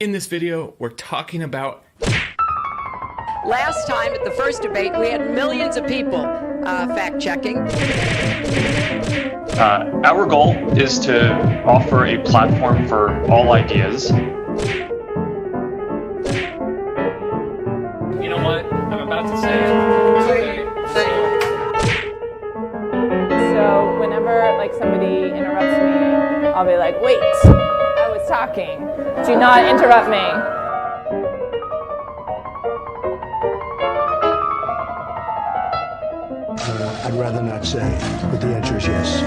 In this video, we're talking about... Last time at the first debate, we had millions of people fact-checking. Our goal is to offer a platform for all ideas. You know what? I'm about to say it. So whenever somebody interrupts me, I'll be like, wait, I was talking. Do not interrupt me. I'd rather not say, but the answer is yes.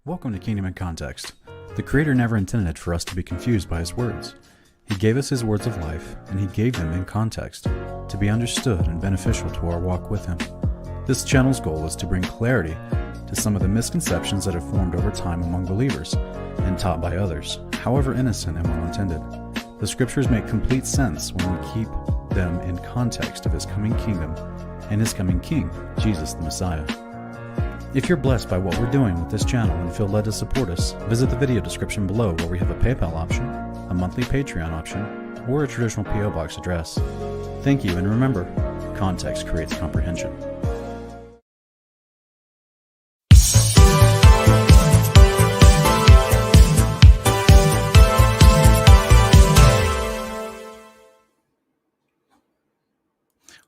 Welcome to Kingdom in Context. The Creator never intended for us to be confused by His words. He gave us His words of life, and He gave them in context, to be understood and beneficial to our walk with Him. This channel's goal is to bring clarity to some of the misconceptions that have formed over time among believers and taught by others, however innocent and well-intended. The Scriptures make complete sense when we keep them in context of His coming kingdom and His coming King, Jesus the Messiah. If you're blessed by what we're doing with this channel and feel led to support us, visit the video description below where we have a PayPal option, a monthly Patreon option, or a traditional P.O. Box address. Thank you, and remember, context creates comprehension.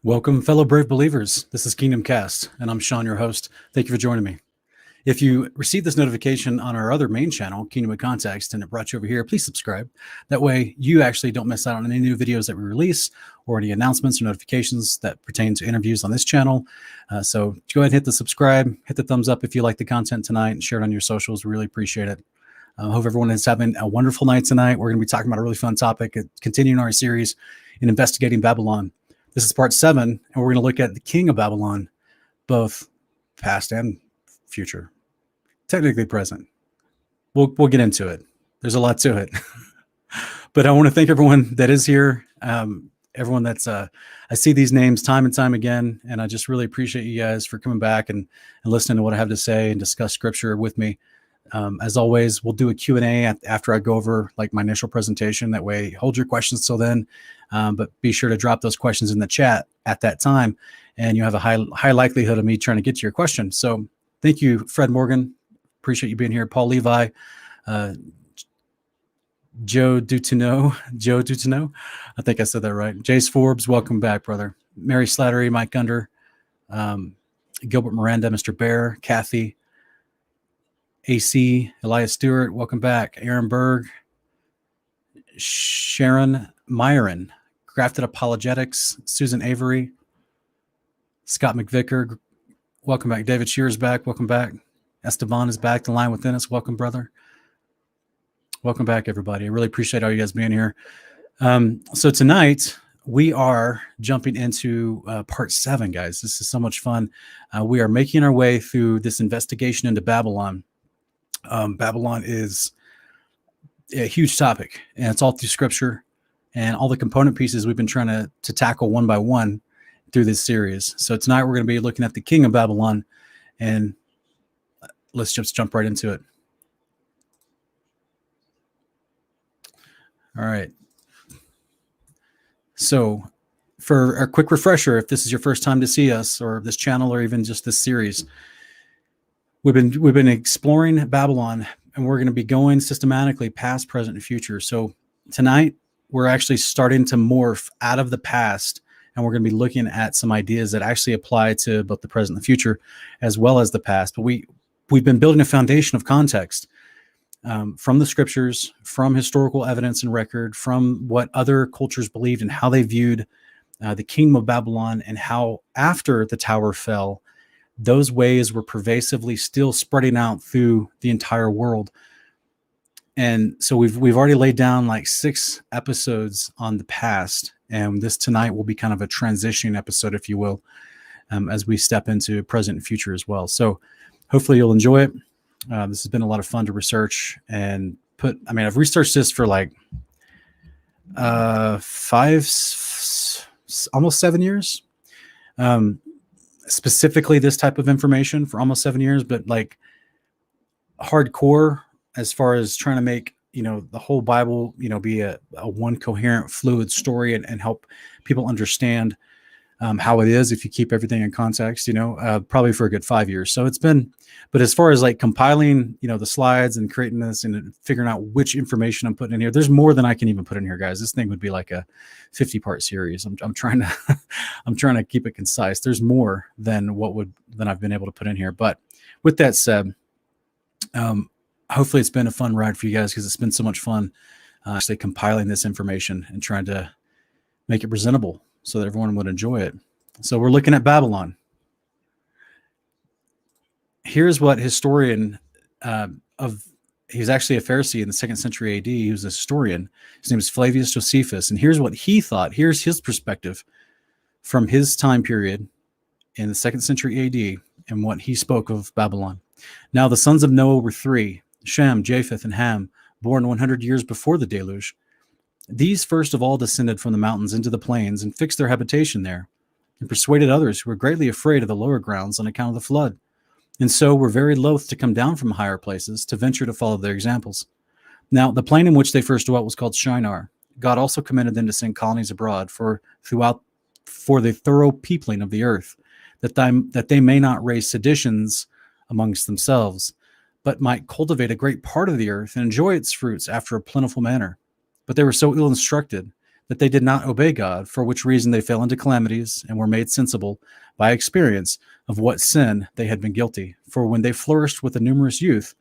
Welcome, fellow brave believers. This is Kingdom Cast, and I'm Sean, your host. Thank you for joining me. If you received this notification on our other main channel, Kingdom in Context, and it brought you over here, please subscribe. That way, you actually don't miss out on any new videos that we release or any announcements or notifications that pertain to interviews on this channel. So go ahead and hit the subscribe, hit the thumbs up if you like the content tonight, and share it on your socials. We really appreciate it. I hope everyone is having a wonderful night tonight. We're going to be talking about a really fun topic, continuing our series in investigating Babylon. This is part 7, and we're going to look at the king of Babylon, both past and future, technically present. We'll get into it. There's a lot to it. But I want to thank everyone that is here, everyone that's, I see these names time and time again, and I just really appreciate you guys for coming back and listening to what I have to say and discuss scripture with me. As always, we'll do a Q&A after I go over my initial presentation. That way, hold your questions till then, but be sure to drop those questions in the chat at that time, and you have a high likelihood of me trying to get to your question. So thank you, Fred Morgan. Appreciate you being here. Paul Levi, Joe Dutono. I think I said that right. Jace Forbes, welcome back, brother. Mary Slattery, Mike Gunder, Gilbert Miranda, Mr. Bear, Kathy, AC, Elias Stewart, welcome back. Aaron Berg, Sharon Myron, Grafted Apologetics, Susan Avery, Scott McVicker, welcome back. David Shear's back, welcome back. Esteban is back, the line within us, welcome, brother. Welcome back, everybody. I really appreciate all you guys being here. So tonight, we are jumping into part 7, guys. This is so much fun. We are making our way through this investigation into Babylon. Babylon is a huge topic, and it's all through scripture and all the component pieces we've been trying to tackle one by one through this series. So tonight we're going to be looking at the king of Babylon, and let's just jump right into it. All right. So for a quick refresher, if this is your first time to see us or this channel or even just this series, we've been exploring Babylon, and we're going to be going systematically past, present, and future. So tonight we're actually starting to morph out of the past, and we're going to be looking at some ideas that actually apply to both the present and the future, as well as the past. But we've been building a foundation of context from the scriptures, from historical evidence and record, from what other cultures believed and how they viewed the kingdom of Babylon, and how after the tower fell, those ways were pervasively still spreading out through the entire world. And so we've already laid down like 6 episodes on the past, and this tonight will be kind of a transition episode, if you will, as we step into present and future as well. So hopefully you'll enjoy it. This has been a lot of fun to research and put. I mean, I've researched this for like almost 7 years. Specifically this type of information for almost 7 years, but like hardcore as far as trying to make, the whole Bible, be a one coherent, fluid story and help people understand how it is if you keep everything in context, probably for a good 5 years. So it's been, but as far as like compiling, the slides and creating this and figuring out which information I'm putting in here, there's more than I can even put in here, guys. This thing would be like a 50-part series. I'm trying to, I'm trying to keep it concise. There's more than than I've been able to put in here. But with that said, hopefully it's been a fun ride for you guys, because it's been so much fun actually compiling this information and trying to make it presentable so that everyone would enjoy it. So we're looking at Babylon. Here's what historian he was actually a Pharisee in the 2nd century AD. He was a historian. His name is Flavius Josephus. And here's what he thought. Here's his perspective from his time period in the 2nd century AD and what he spoke of Babylon. Now the sons of Noah were 3, Shem, Japheth, and Ham, born 100 years before the deluge. These first of all descended from the mountains into the plains and fixed their habitation there, and persuaded others who were greatly afraid of the lower grounds on account of the flood, and so were very loath to come down from higher places to venture to follow their examples. Now the plain in which they first dwelt was called Shinar. God also commanded them to send colonies abroad for the thorough peopling of the earth, that they may not raise seditions amongst themselves, but might cultivate a great part of the earth and enjoy its fruits after a plentiful manner. But they were so ill instructed that they did not obey God, for which reason they fell into calamities and were made sensible by experience of what sin they had been guilty. For when they flourished with a numerous youth,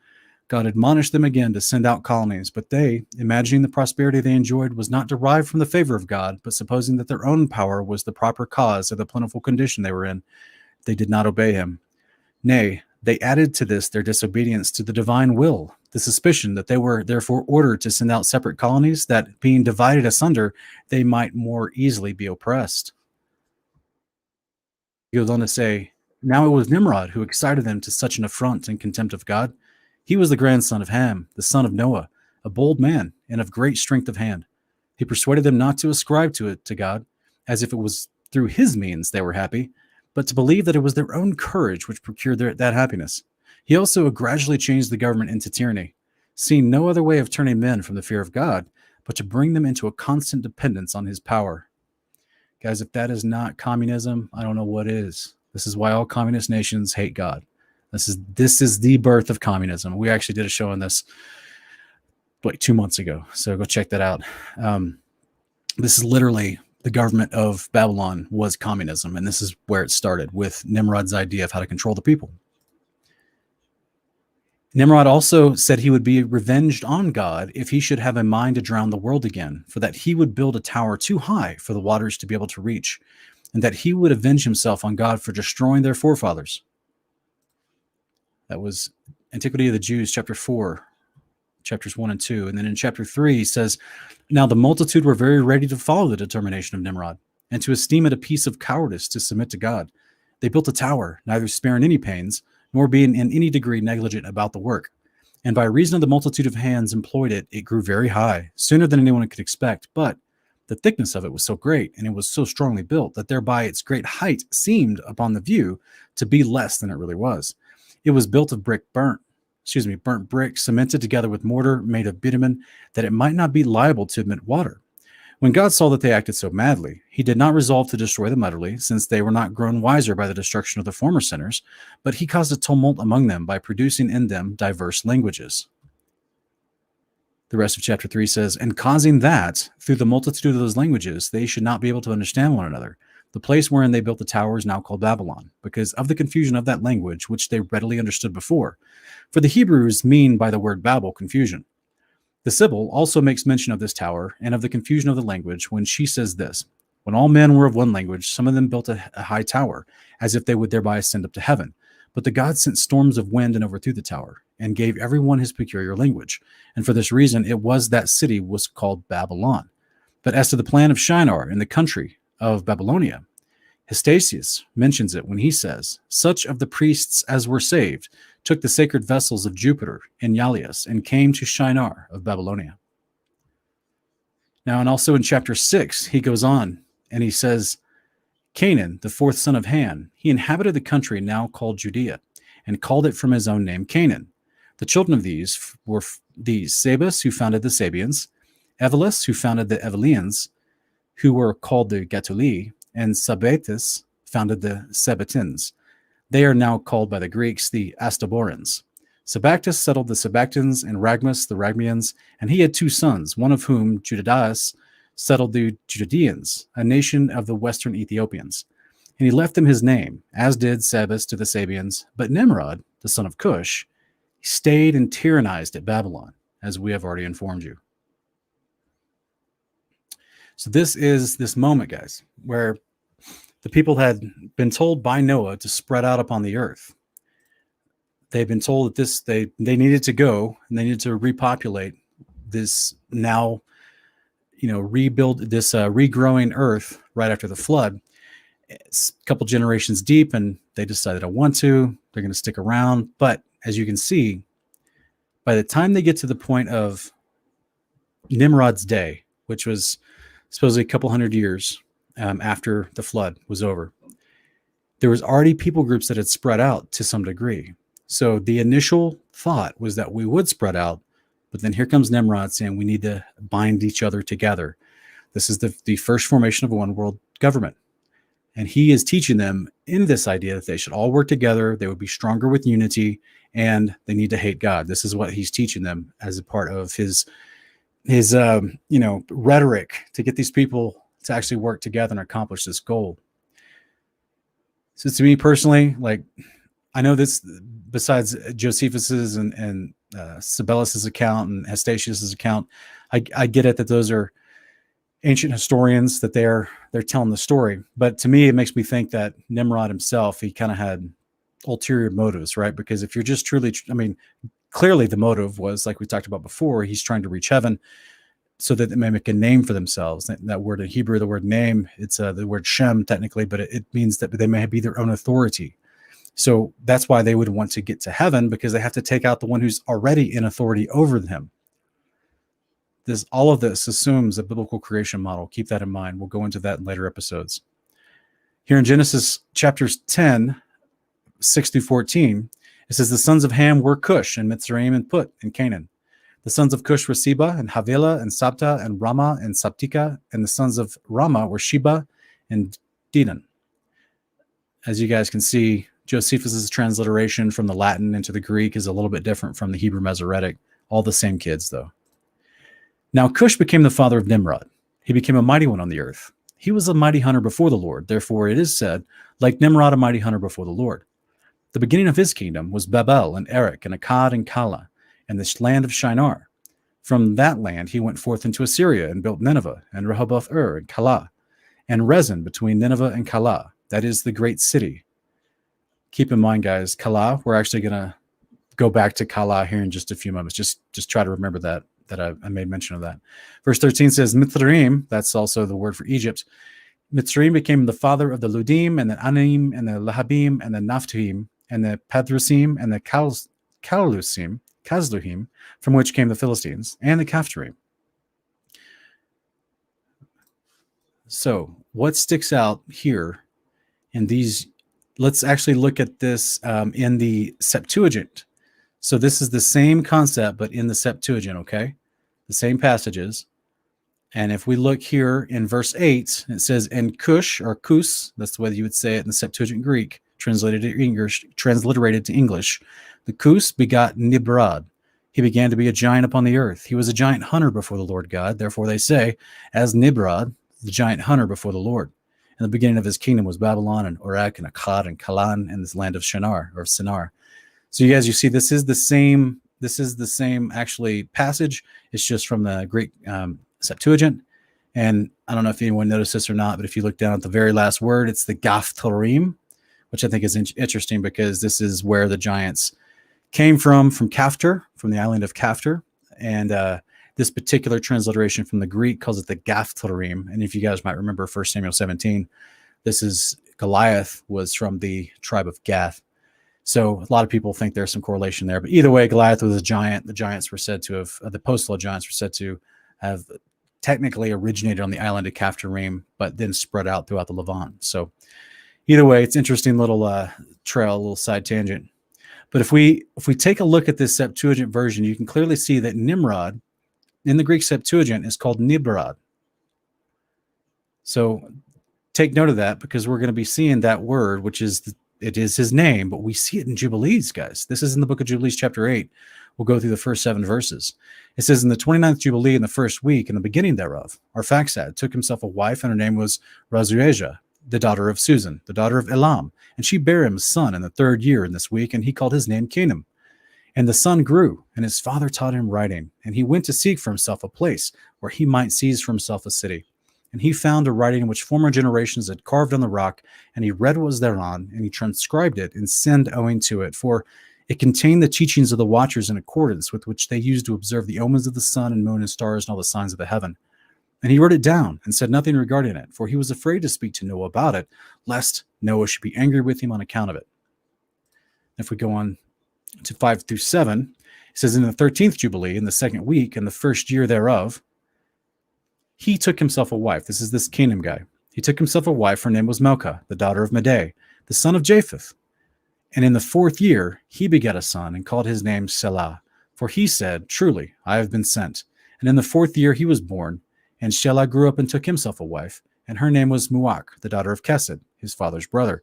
God admonished them again to send out colonies. But they, imagining the prosperity they enjoyed was not derived from the favor of God, but supposing that their own power was the proper cause of the plentiful condition they were in, they did not obey him. Nay, they added to this their disobedience to the divine will, the suspicion that they were therefore ordered to send out separate colonies, that being divided asunder, they might more easily be oppressed. He goes on to say, now it was Nimrod who excited them to such an affront and contempt of God. He was the grandson of Ham, the son of Noah, a bold man and of great strength of hand. He persuaded them not to ascribe to it to God, as if it was through his means they were happy, but to believe that it was their own courage which procured that happiness. He also gradually changed the government into tyranny, seeing no other way of turning men from the fear of God, but to bring them into a constant dependence on his power. Guys, if that is not communism, I don't know what is. This is why all communist nations hate God. This is the birth of communism. We actually did a show on this like 2 months ago, so go check that out. This is literally the government of Babylon was communism, and this is where it started with Nimrod's idea of how to control the people. Nimrod also said he would be revenged on God if he should have a mind to drown the world again, for that he would build a tower too high for the waters to be able to reach, and that he would avenge himself on God for destroying their forefathers. That was Antiquity of the Jews, chapter 4, chapters 1 and 2. And then in chapter 3, he says, now the multitude were very ready to follow the determination of Nimrod, and to esteem it a piece of cowardice to submit to God. They built a tower, neither sparing any pains, nor being in any degree negligent about the work. And by reason of the multitude of hands employed it grew very high, sooner than anyone could expect. But the thickness of it was so great, and it was so strongly built, that thereby its great height seemed, upon the view, to be less than it really was. It was built of burnt brick, cemented together with mortar made of bitumen, that it might not be liable to admit water. When God saw that they acted so madly, he did not resolve to destroy them utterly, since they were not grown wiser by the destruction of the former sinners, but he caused a tumult among them by producing in them diverse languages. The rest of chapter 3 says, and causing that, through the multitude of those languages, they should not be able to understand one another. The place wherein they built the tower is now called Babylon, because of the confusion of that language, which they readily understood before. For the Hebrews mean by the word Babel, confusion. The Sibyl also makes mention of this tower and of the confusion of the language when she says this, When all men were of one language, some of them built a high tower, as if they would thereby ascend up to heaven. But the gods sent storms of wind and overthrew the tower, and gave everyone his peculiar language. And for this reason, it was that city was called Babylon. But as to the plan of Shinar in the country of Babylonia, H264 mentions it when he says, such of the priests as were saved took the sacred vessels of Jupiter in Ialius and came to Shinar of Babylonia. Now, and also in chapter 6, he goes on and he says, Canaan, the fourth son of Ham, he inhabited the country now called Judea, and called it from his own name Canaan. The children of these were these Sabus, who founded the Sabians, Evelus, who founded the Evelians, who were called the Gatuli, and Sabatis founded the Sabatins. They are now called by the Greeks the Astaborans. Sabactus settled the Sabactans, and Ragmus the Ragmians, and he had 2 sons, one of whom, Judadias, settled the Judeans, a nation of the western Ethiopians. And he left them his name, as did Sabas to the Sabians. But Nimrod, the son of Cush, stayed and tyrannized at Babylon, as we have already informed you. So this is this moment, guys, where the people had been told by Noah to spread out upon the earth. They've been told that they needed to go and they needed to repopulate this now, rebuild this regrowing earth right after the flood. It's a couple generations deep, and they decided I want to. They're going to stick around. But as you can see, by the time they get to the point of Nimrod's day, which was supposedly a couple hundred years after the flood was over, there was already people groups that had spread out to some degree. So the initial thought was that we would spread out, but then here comes Nimrod saying we need to bind each other together. This is the first formation of a one world government. And he is teaching them in this idea that they should all work together, they would be stronger with unity, and they need to hate God. This is what he's teaching them as a part of his rhetoric to get these people to actually work together and accomplish this goal. So to me personally, I know this, besides Josephus's and Sabellus's account and H264's account, I get it that those are ancient historians, that they're telling the story. But to me, it makes me think that Nimrod himself, he kind of had ulterior motives, right? Because if you're just truly, clearly the motive was, like we talked about before, he's trying to reach heaven so that they may make a name for themselves. That word in Hebrew, the word name, it's the word Shem technically, but it means that they may be their own authority. So that's why they would want to get to heaven, because they have to take out the one who's already in authority over them. All of this assumes a biblical creation model. Keep that in mind. We'll go into that in later episodes. Here in Genesis chapters 10, 6 through 14, it says, the sons of Ham were Cush and Mitzrayim and Put in Canaan. The sons of Cush were Seba and Havilah and Sabta and Rama and Sabtika. And the sons of Rama were Sheba and Dedan. As you guys can see, Josephus's transliteration from the Latin into the Greek is a little bit different from the Hebrew Masoretic. All the same kids, though. Now Cush became the father of Nimrod. He became a mighty one on the earth. He was a mighty hunter before the Lord. Therefore it is said, like Nimrod, a mighty hunter before the Lord. The beginning of his kingdom was Babel and Erech and Akkad and Kala and the land of Shinar. From that land he went forth into Assyria and built Nineveh and Rehoboth and Kala and Rezin between Nineveh and Kala. That is the great city. Keep in mind, guys, Kala, we're actually going to go back to Kala here in just a few moments. Just try to remember that I made mention of that. Verse 13 says, Mitzrayim, that's also the word for Egypt. Mitzrayim became the father of the Ludim and the Anim and the Lahabim and the Naphtuhim and the Pathrusim and the Kazluhim, from which came the Philistines, and the Caphtorim. So what sticks out here in these? Let's actually look at this in the Septuagint. So this is the same concept, but in the Septuagint, okay? The same passages. And if we look here in verse 8, it says, and Cush, or Kus, that's the way you would say it in the Septuagint Greek, transliterated to English. The Kus begot Nimrod. He began to be a giant upon the earth. He was a giant hunter before the Lord God. Therefore they say, as Nimrod, the giant hunter before the Lord. And the beginning of his kingdom was Babylon and Uruk and Akkad and Kalan and this land of Shinar or Sinar. So you guys, you see, this is the same actually passage. It's just from the Greek Septuagint. And I don't know if anyone noticed this or not, but if you look down at the very last word, it's the Gaftarim, which I think is interesting because this is where the giants came from Kaftor, from the island of Kaftor. And this particular transliteration from the Greek calls it the Gaftarim. And if you guys might remember 1 Samuel 17, this is Goliath was from the tribe of Gath. So a lot of people think there's some correlation there. But either way, Goliath was a giant. The giants were said to have, the postal giants were said to have technically originated on the island of Kaftarim, but then spread out throughout the Levant. So either way, it's interesting little trail, a little side tangent. But if we take a look at this Septuagint version, you can clearly see that Nimrod in the Greek Septuagint is called Nibrod. So take note of that, because we're going to be seeing that word, which is it is his name, but we see it in Jubilees, guys. This is in the book of Jubilees, chapter 8. We'll go through the first 7 verses. It says, in the 29th Jubilee, in the first week, in the beginning thereof, Arphaxad took himself a wife, and her name was Razueja, the daughter of Susan, the daughter of Elam. And she bare him a son in the 3rd year in this week, and he called his name Canaan. And the son grew, and his father taught him writing. And he went to seek for himself a place where he might seize for himself a city. And he found a writing which former generations had carved on the rock, and he read what was thereon, and he transcribed it, and sinned owing to it. For it contained the teachings of the watchers in accordance with which they used to observe the omens of the sun and moon and stars and all the signs of the heaven. And he wrote it down and said nothing regarding it, for he was afraid to speak to Noah about it, lest Noah should be angry with him on account of it. If we go on to 5 through 7, it says, in the 13th Jubilee, in the 2nd week, in the 1st year thereof, he took himself a wife. This is this Canaan guy. He took himself a wife. Her name was Melka, the daughter of Medai, the son of Japheth. And in the 4th year, he begat a son and called his name Selah. For he said, truly, I have been sent. And in the 4th year, he was born. And Shelah grew up and took himself a wife. And her name was Muach, the daughter of Kesed, his father's brother.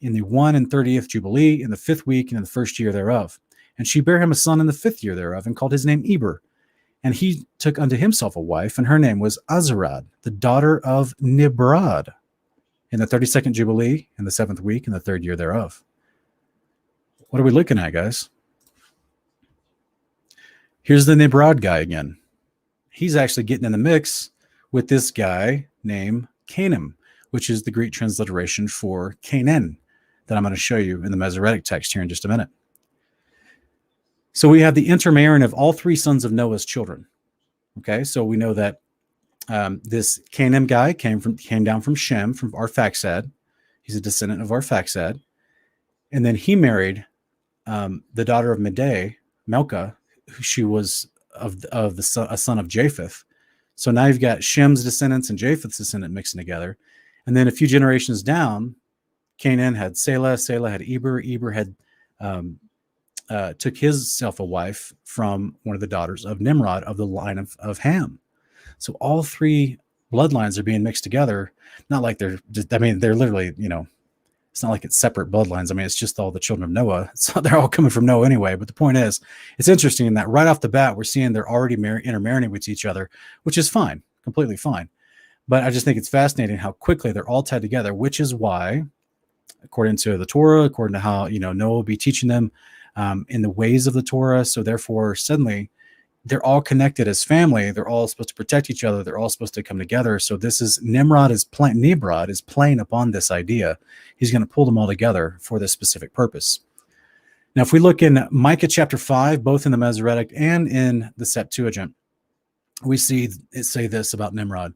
In the 31st Jubilee, in the 5th week, and in the 1st year thereof. And she bare him a son in the 5th year thereof, and called his name Eber. And he took unto himself a wife, and her name was Azarad, the daughter of Nibrod, in the 32nd Jubilee, in the 7th week, in the 3rd year thereof. What are we looking at, guys? Here's the Nibrod guy again. He's actually getting in the mix with this guy named Canaan, which is the Greek transliteration for Canaan that I'm going to show you in the Masoretic text here in just a minute. So we have the intermarrying of all 3 sons of Noah's children. Okay, so we know that this Canaan guy came down from Shem, from Arphaxad. He's a descendant of Arphaxad. And then he married the daughter of Medai, Melka, who she was a son of Japheth. So now you've got Shem's descendants and Japheth's descendant mixing together. And then a few generations down, Canaan had Selah, Selah had Eber, Eber had took himself a wife from one of the daughters of Nimrod of the line of Ham. So all 3 bloodlines are being mixed together. Not like they're literally, it's not like it's separate bloodlines. I mean, it's just all the children of Noah. So they're all coming from Noah anyway. But the point is, it's interesting that right off the bat, we're seeing they're already intermarrying with each other, which is fine, completely fine. But I just think it's fascinating how quickly they're all tied together, which is why, according to the Torah, according to how, Noah will be teaching them in the ways of the Torah. So therefore, suddenly, they're all connected as family. They're all supposed to protect each other. They're all supposed to come together. So this is Nibrod is playing upon this idea. He's going to pull them all together for this specific purpose. Now, if we look in Micah chapter 5, both in the Masoretic and in the Septuagint, we see it say this about Nimrod,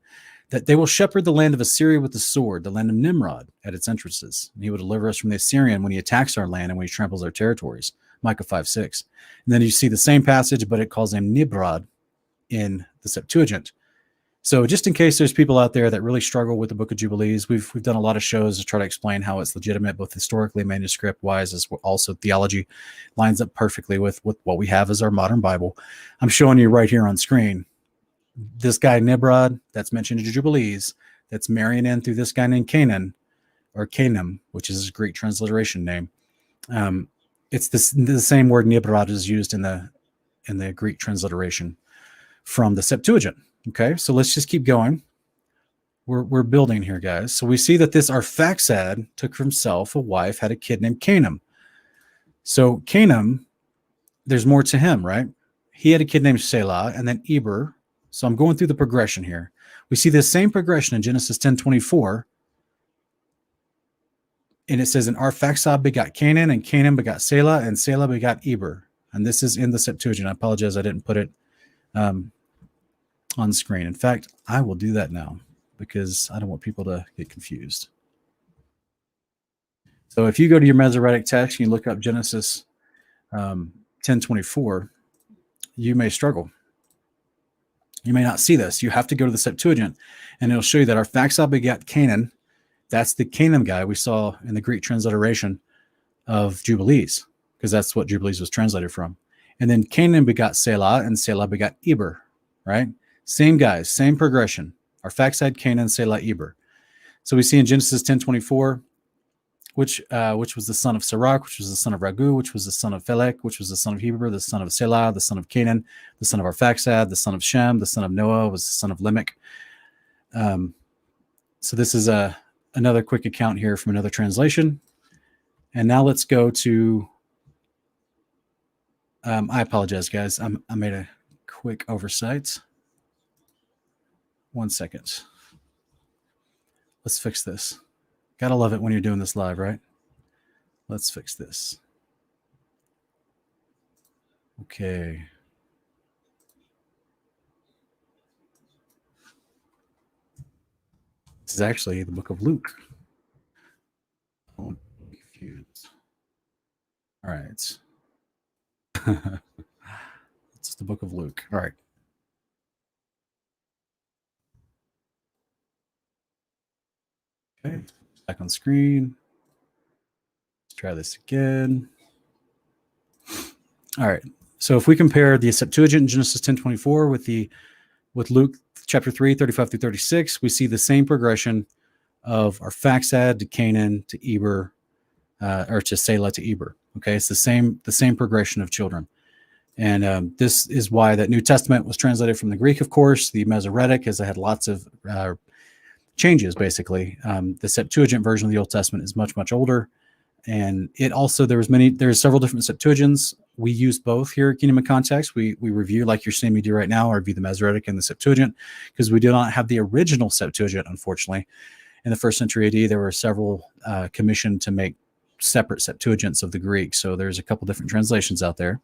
that they will shepherd the land of Assyria with the sword, the land of Nimrod at its entrances. And he will deliver us from the Assyrian when he attacks our land and when he tramples our territories. Micah 5:6. And then you see the same passage, but it calls him Nibrod in the Septuagint. So just in case there's people out there that really struggle with the Book of Jubilees, we've done a lot of shows to try to explain how it's legitimate, both historically, manuscript-wise, as also theology lines up perfectly with what we have as our modern Bible. I'm showing you right here on screen. This guy Nibrod, that's mentioned in Jubilees, that's marrying in through this guy named Canaan, or Canaan, which is his Greek transliteration name. It's the same word Nibrod is used in the Greek transliteration from the Septuagint. Okay, so let's just keep going. We're building here, guys. So we see that this Arphaxad took for himself a wife, had a kid named Canaan. So Canaan, there's more to him, right? He had a kid named Selah, and then Eber. So I'm going through the progression here. We see this same progression in Genesis 10:24. And it says, and Arphaxad begot Canaan, and Canaan begot Selah, and Selah begot Eber. And this is in the Septuagint. I apologize, I didn't put it on screen. In fact, I will do that now because I don't want people to get confused. So if you go to your Masoretic text and you look up Genesis 10:24, you may struggle. You may not see this. You have to go to the Septuagint, and it'll show you that Arphaxad begot Canaan. That's the Canaan guy we saw in the Greek transliteration of Jubilees, because that's what Jubilees was translated from. And then Canaan begot Selah, and Selah begot Eber, right? Same guys, same progression. Arphaxad, Canaan, Selah, Eber. So we see in Genesis 10:24, which was the son of Sirach, which was the son of Ragu, which was the son of Phelek, which was the son of Heber, the son of Selah, the son of Canaan, the son of Arphaxad, the son of Shem, the son of Noah, was the son of Lamech. So this is another quick account here from another translation. And now let's go to, I apologize, guys. I made a quick oversight. 1 second. Let's fix this. Gotta love it when you're doing this live, right? Let's fix this. Okay. This is actually the book of Luke. Oh, I'm confused. All right. It's the book of Luke. All right. Okay, back on screen. Let's try this again. All right. So if we compare the Septuagint in Genesis 10:24 with Luke chapter 3, 35 through 36, we see the same progression of Arphaxad to Canaan to Eber, or to Selah to Eber. Okay, it's the same progression of children. And this is why that New Testament was translated from the Greek, of course. The Masoretic, as it had lots of changes, basically. The Septuagint version of the Old Testament is much, much older. And it also, there's several different Septuagints. We use both here at Kingdom of Context. We review, like you're seeing me do right now, I review the Masoretic and the Septuagint, because we do not have the original Septuagint, unfortunately. In the 1st century AD, there were several commissioned to make separate Septuagints of the Greek. So there's a couple different translations out there.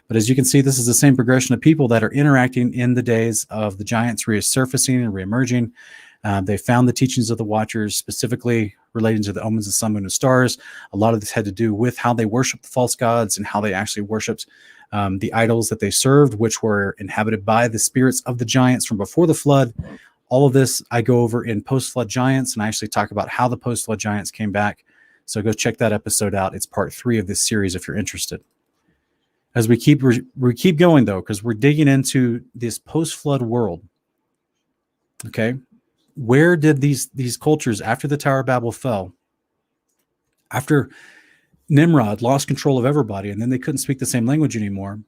But as you can see, this is the same progression of people that are interacting in the days of the giants resurfacing and reemerging. They found the teachings of the Watchers, specifically relating to the omens of sun, moon, and stars. A lot of this had to do with how they worshiped the false gods and how they actually worshipped the idols that they served, which were inhabited by the spirits of the giants from before the flood. All of this I go over in Post-Flood Giants, and I actually talk about how the post-flood giants came back. So go check that episode out. It's part 3 of this series if you're interested. As we keep going, though, because we're digging into this post-flood world. Okay, where did these cultures, after the Tower of Babel fell, after Nimrod lost control of everybody, and then they couldn't speak the same language anymore,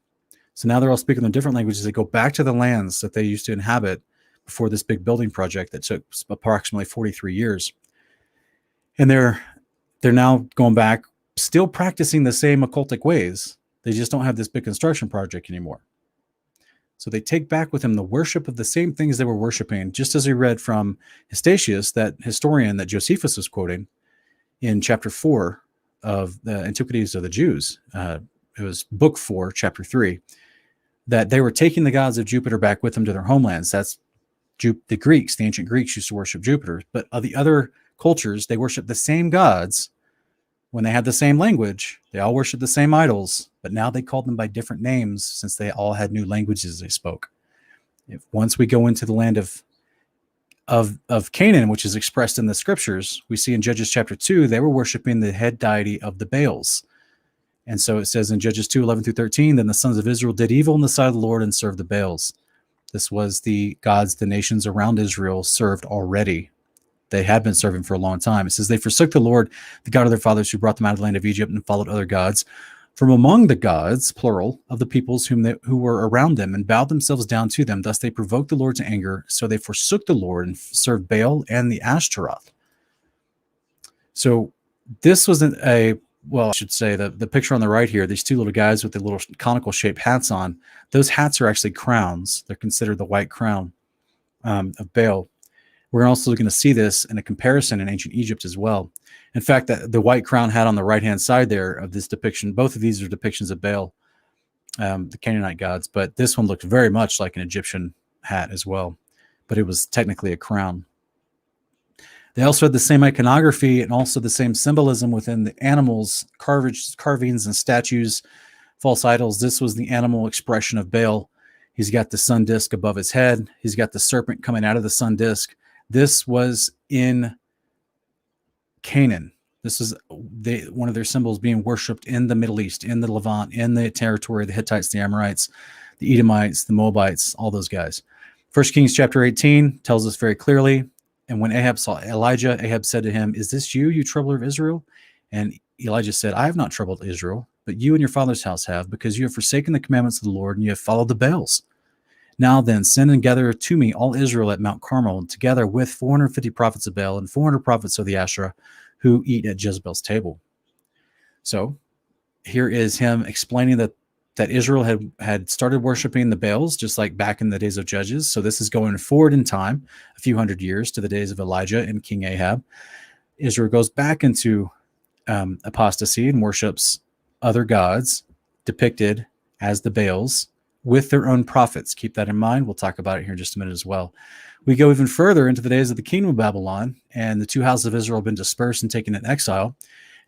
so now they're all speaking their different languages. They go back to the lands that they used to inhabit before this big building project that took approximately 43 years. And they're now going back, still practicing the same occultic ways. They just don't have this big construction project anymore. So they take back with them the worship of the same things they were worshiping, just as we read from Hostatius, that historian that Josephus was quoting in chapter 4 of the Antiquities of the Jews. It was book 4, chapter 3, that they were taking the gods of Jupiter back with them to their homelands. That's the Greeks, the ancient Greeks used to worship Jupiter, but of the other cultures, they worship the same gods. When they had the same language, they all worshiped the same idols, but now they called them by different names since they all had new languages they spoke. Once we go into the land of Canaan, which is expressed in the scriptures, we see in Judges chapter 2, they were worshiping the head deity of the Baals. And so it says in Judges 2, 11 through 13, then the sons of Israel did evil in the sight of the Lord and served the Baals. This was the gods the nations around Israel served already. They had been serving for a long time. It says they forsook the Lord, the God of their fathers, who brought them out of the land of Egypt, and followed other gods from among the gods, plural, of the peoples who were around them, and bowed themselves down to them. Thus they provoked the Lord to anger. So they forsook the Lord and served Baal and the Ashtaroth. So this wasn't I should say the picture on the right here, these two little guys with the little conical shaped hats on, those hats are actually crowns. They're considered the white crown of Baal. We're also going to see this in a comparison in ancient Egypt as well. In fact, the white crown hat on the right-hand side there of this depiction, both of these are depictions of Baal, the Canaanite gods, but this one looked very much like an Egyptian hat as well, but it was technically a crown. They also had the same iconography and also the same symbolism within the animals, carvings and statues, false idols. This was the animal expression of Baal. He's got the sun disk above his head. He's got the serpent coming out of the sun disk. This was in Canaan. This is one of their symbols being worshipped in the Middle East, in the Levant, in the territory, the Hittites, the Amorites, the Edomites, the Moabites, all those guys. 1 Kings chapter 18 tells us very clearly, and when Ahab saw Elijah, Ahab said to him, "Is this you, you troubler of Israel?" And Elijah said, "I have not troubled Israel, but you and your father's house have, because you have forsaken the commandments of the Lord, and you have followed the Baals. Now then, send and gather to me all Israel at Mount Carmel, together with 450 prophets of Baal and 400 prophets of the Asherah, who eat at Jezebel's table." So here is him explaining that Israel had started worshiping the Baals, just like back in the days of Judges. So this is going forward in time, a few hundred years, to the days of Elijah and King Ahab. Israel goes back into apostasy and worships other gods depicted as the Baals with their own prophets. Keep that in mind. We'll talk about it here in just a minute as well. We go even further into the days of the kingdom of Babylon, and the two houses of Israel have been dispersed and taken in exile.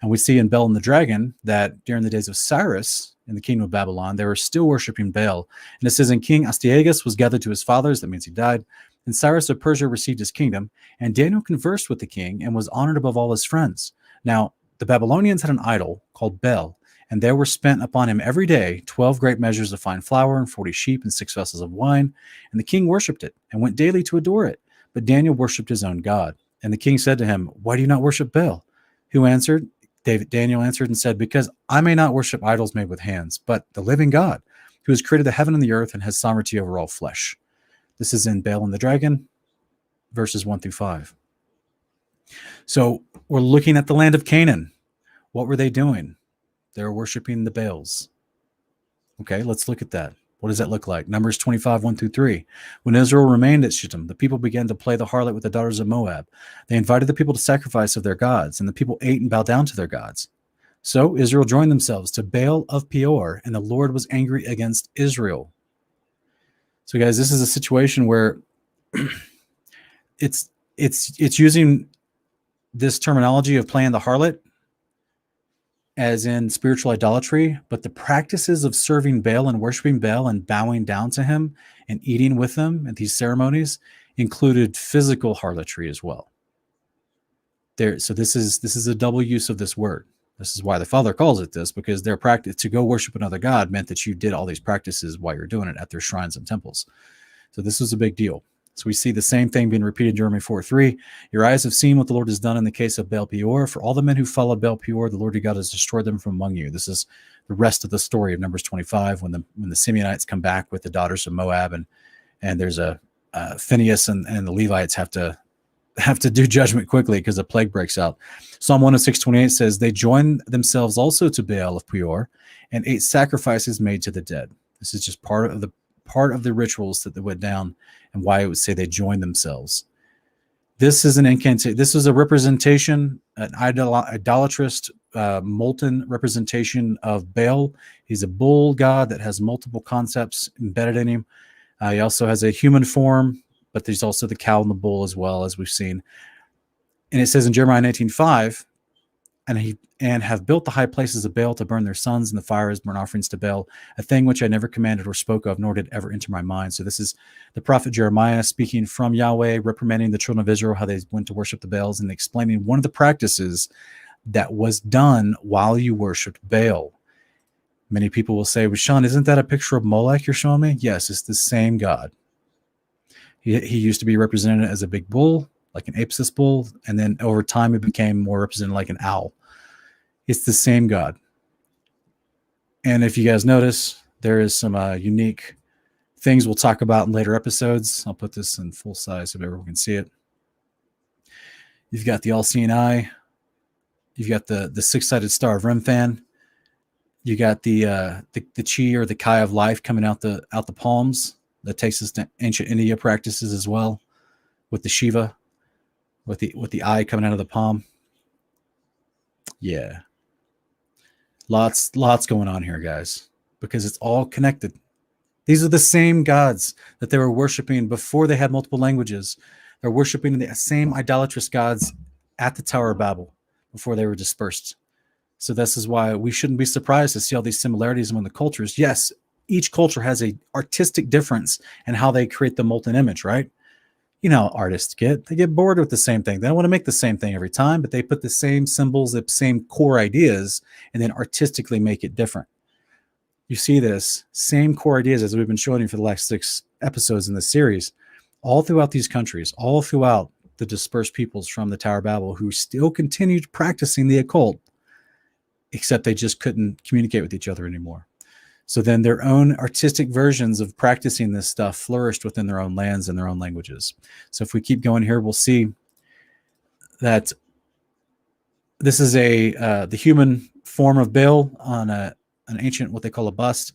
And we see in Bel and the Dragon that during the days of Cyrus in the kingdom of Babylon, they were still worshiping Baal. And it says, "And King Astyages was gathered to his fathers," that means he died, "and Cyrus of Persia received his kingdom, and Daniel conversed with the king and was honored above all his friends. Now, the Babylonians had an idol called Bel, and there were spent upon him every day 12 great measures of fine flour and 40 sheep and 6 vessels of wine. And the king worshipped it and went daily to adore it. But Daniel worshipped his own God. And the king said to him, 'Why do you not worship Baal?' Who answered? Daniel answered and said, 'Because I may not worship idols made with hands, but the living God, who has created the heaven and the earth and has sovereignty over all flesh.'" This is in Bel and the Dragon, verses 1 through 5. So we're looking at the land of Canaan. What were they doing? They were worshiping the Baals. Okay, let's look at that. What does that look like? Numbers 25, 1 through 3. When Israel remained at Shittim, the people began to play the harlot with the daughters of Moab. They invited the people to sacrifice of their gods, and the people ate and bowed down to their gods. So Israel joined themselves to Baal of Peor, and the Lord was angry against Israel. So guys, this is a situation where it's using this terminology of playing the harlot as in spiritual idolatry, but the practices of serving Baal and worshiping Baal and bowing down to him and eating with them at these ceremonies included physical harlotry as well. So this is a double use of this word. This is why the Father calls it this, because their practice to go worship another god meant that you did all these practices while you're doing it at their shrines and temples. So this was a big deal. So we see the same thing being repeated in Jeremiah 4:3. "Your eyes have seen what the Lord has done in the case of Baal Peor. For all the men who followed Baal Peor, the Lord your God has destroyed them from among you." This is the rest of the story of Numbers 25, when the Simeonites come back with the daughters of Moab, and there's a Phinehas and the Levites have to do judgment quickly because a plague breaks out. Psalm 106:28 says, "They joined themselves also to Baal of Peor and ate sacrifices made to the dead." This is just part of the rituals that went down, and why it would say they joined themselves. This is an incantation. This is a representation, an idolatrous, molten representation of Baal. He's a bull god that has multiple concepts embedded in him. He also has a human form, but there's also the cow and the bull as well, as we've seen. And it says in Jeremiah 19:5, and have built the high places of Baal to burn their sons in the fire as burnt offerings to Baal, a thing which I never commanded or spoke of, nor did ever enter my mind. So this is the prophet Jeremiah speaking from Yahweh, reprimanding the children of Israel, how they went to worship the Baals, and explaining one of the practices that was done while you worshiped Baal. Many people will say, "Well, Sean, isn't that a picture of Molech you're showing me?" Yes, it's the same God. He used to be represented as a big bull, like an Apis bull, and then over time it became more represented like an owl. It's the same God. And if you guys notice, there is some unique things we'll talk about in later episodes. I'll put this in full size so everyone can see it. You've got the all-seeing eye. You've got the six-sided star of Remphan. You got the chi or the kai of life coming out the palms. That takes us to ancient India practices as well with the Shiva. with the eye coming out of the palm. Yeah. Lots going on here, guys, because it's all connected. These are the same gods that they were worshiping before they had multiple languages. They're worshiping the same idolatrous gods at the Tower of Babel before they were dispersed. So this is why we shouldn't be surprised to see all these similarities among the cultures. Yes, each culture has a artistic difference in how they create the molten image, right? You know how artists get. They get bored with the same thing. They don't want to make the same thing every time, but they put the same symbols, the same core ideas, and then artistically make it different. You see this same core ideas as we've been showing you for the last 6 episodes in this series, all throughout these countries, all throughout the dispersed peoples from the Tower of Babel who still continued practicing the occult, except they just couldn't communicate with each other anymore. So then their own artistic versions of practicing this stuff flourished within their own lands and their own languages. So if we keep going here, we'll see that this is the human form of Baal on an ancient, what they call a bust,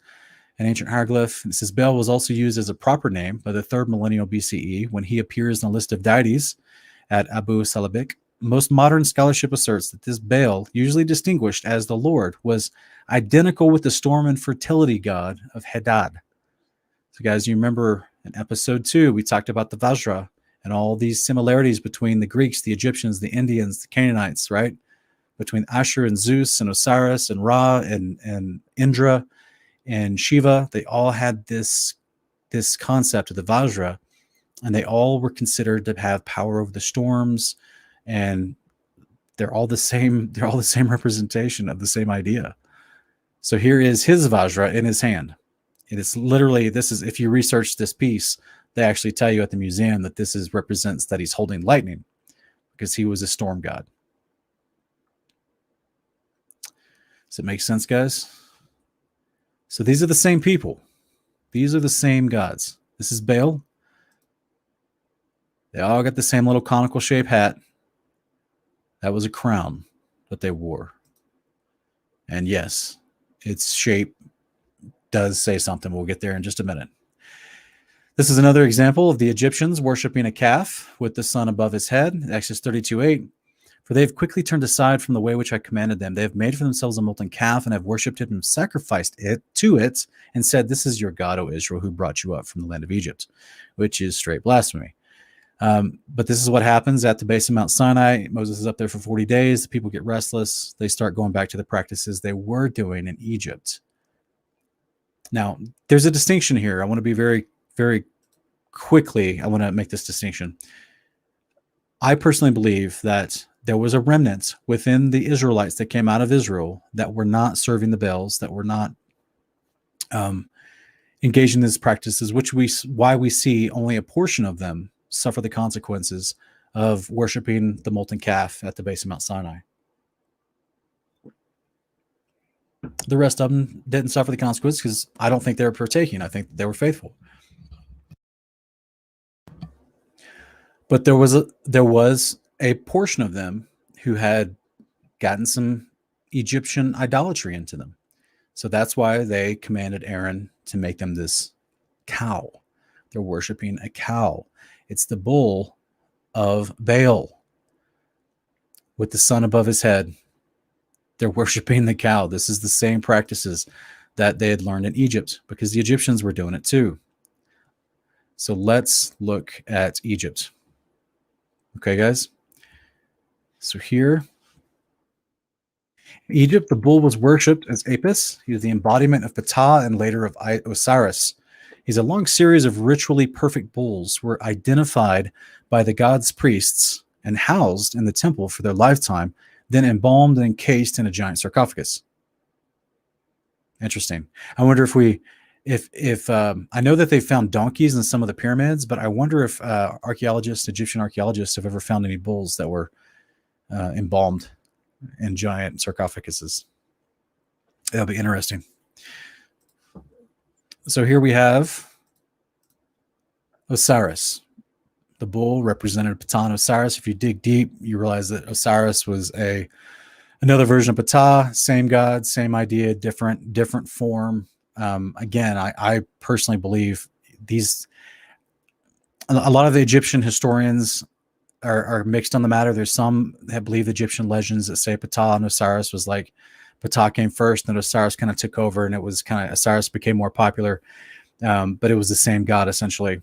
an ancient hieroglyph. It says Baal was also used as a proper name by the 3rd millennial BCE when he appears in a list of deities at Abu Salabik. Most modern scholarship asserts that this Baal, usually distinguished as the Lord, was identical with the storm and fertility god of Hadad. So guys, you remember in episode 2, we talked about the Vajra and all these similarities between the Greeks, the Egyptians, the Indians, the Canaanites, right? Between Ashur and Zeus and Osiris and Ra and Indra and Shiva. They all had this concept of the Vajra, and they all were considered to have power over the storms, and they're all the same representation of the same idea. So here is his Vajra in his hand. It is literally, if you research this piece, they actually tell you at the museum that this represents that he's holding lightning because he was a storm god. Does it make sense, guys? So these are the same people. These are the same gods. This is Baal. They all got the same little conical shaped hat. That was a crown that they wore. And yes, its shape does say something. We'll get there in just a minute. This is another example of the Egyptians worshiping a calf with the sun above his head. Exodus 32:8. For they have quickly turned aside from the way which I commanded them. They have made for themselves a molten calf and have worshipped it and sacrificed it to it and said, this is your God, O Israel, who brought you up from the land of Egypt, which is straight blasphemy. But this is what happens at the base of Mount Sinai. Moses is up there for 40 days. The people get restless. They start going back to the practices they were doing in Egypt. Now, there's a distinction here. I want to be very, very quickly, I want to make this distinction. I personally believe that there was a remnant within the Israelites that came out of Israel that were not serving the Baals, that were not engaged in these practices, why we see only a portion of them suffer the consequences of worshiping the molten calf at the base of Mount Sinai. The rest of them didn't suffer the consequences because I don't think they were partaking. I think they were faithful. But there was a portion of them who had gotten some Egyptian idolatry into them. So that's why they commanded Aaron to make them this cow. They're worshiping a cow. It's the bull of Baal with the sun above his head. They're worshiping the cow. This is the same practices that they had learned in Egypt because the Egyptians were doing it too. So let's look at Egypt. Okay, guys. So here, in Egypt, the bull was worshipped as Apis. He was the embodiment of Ptah and later of Osiris. He's a long series of ritually perfect bulls were identified by the god's priests and housed in the temple for their lifetime, then embalmed and encased in a giant sarcophagus. Interesting. I wonder if I know that they found donkeys in some of the pyramids, but I wonder if Egyptian archaeologists have ever found any bulls that were embalmed in giant sarcophaguses. That'll be interesting. So here we have Osiris. The bull represented Ptah and Osiris. If you dig deep, you realize that Osiris was another version of Ptah, same god, same idea, different form. Again, I personally believe a lot of the Egyptian historians are mixed on the matter. There's some that believe Egyptian legends that say Ptah and Osiris was like Ptah came first, and Osiris kind of took over, and it was kind of Osiris became more popular. But it was the same god essentially.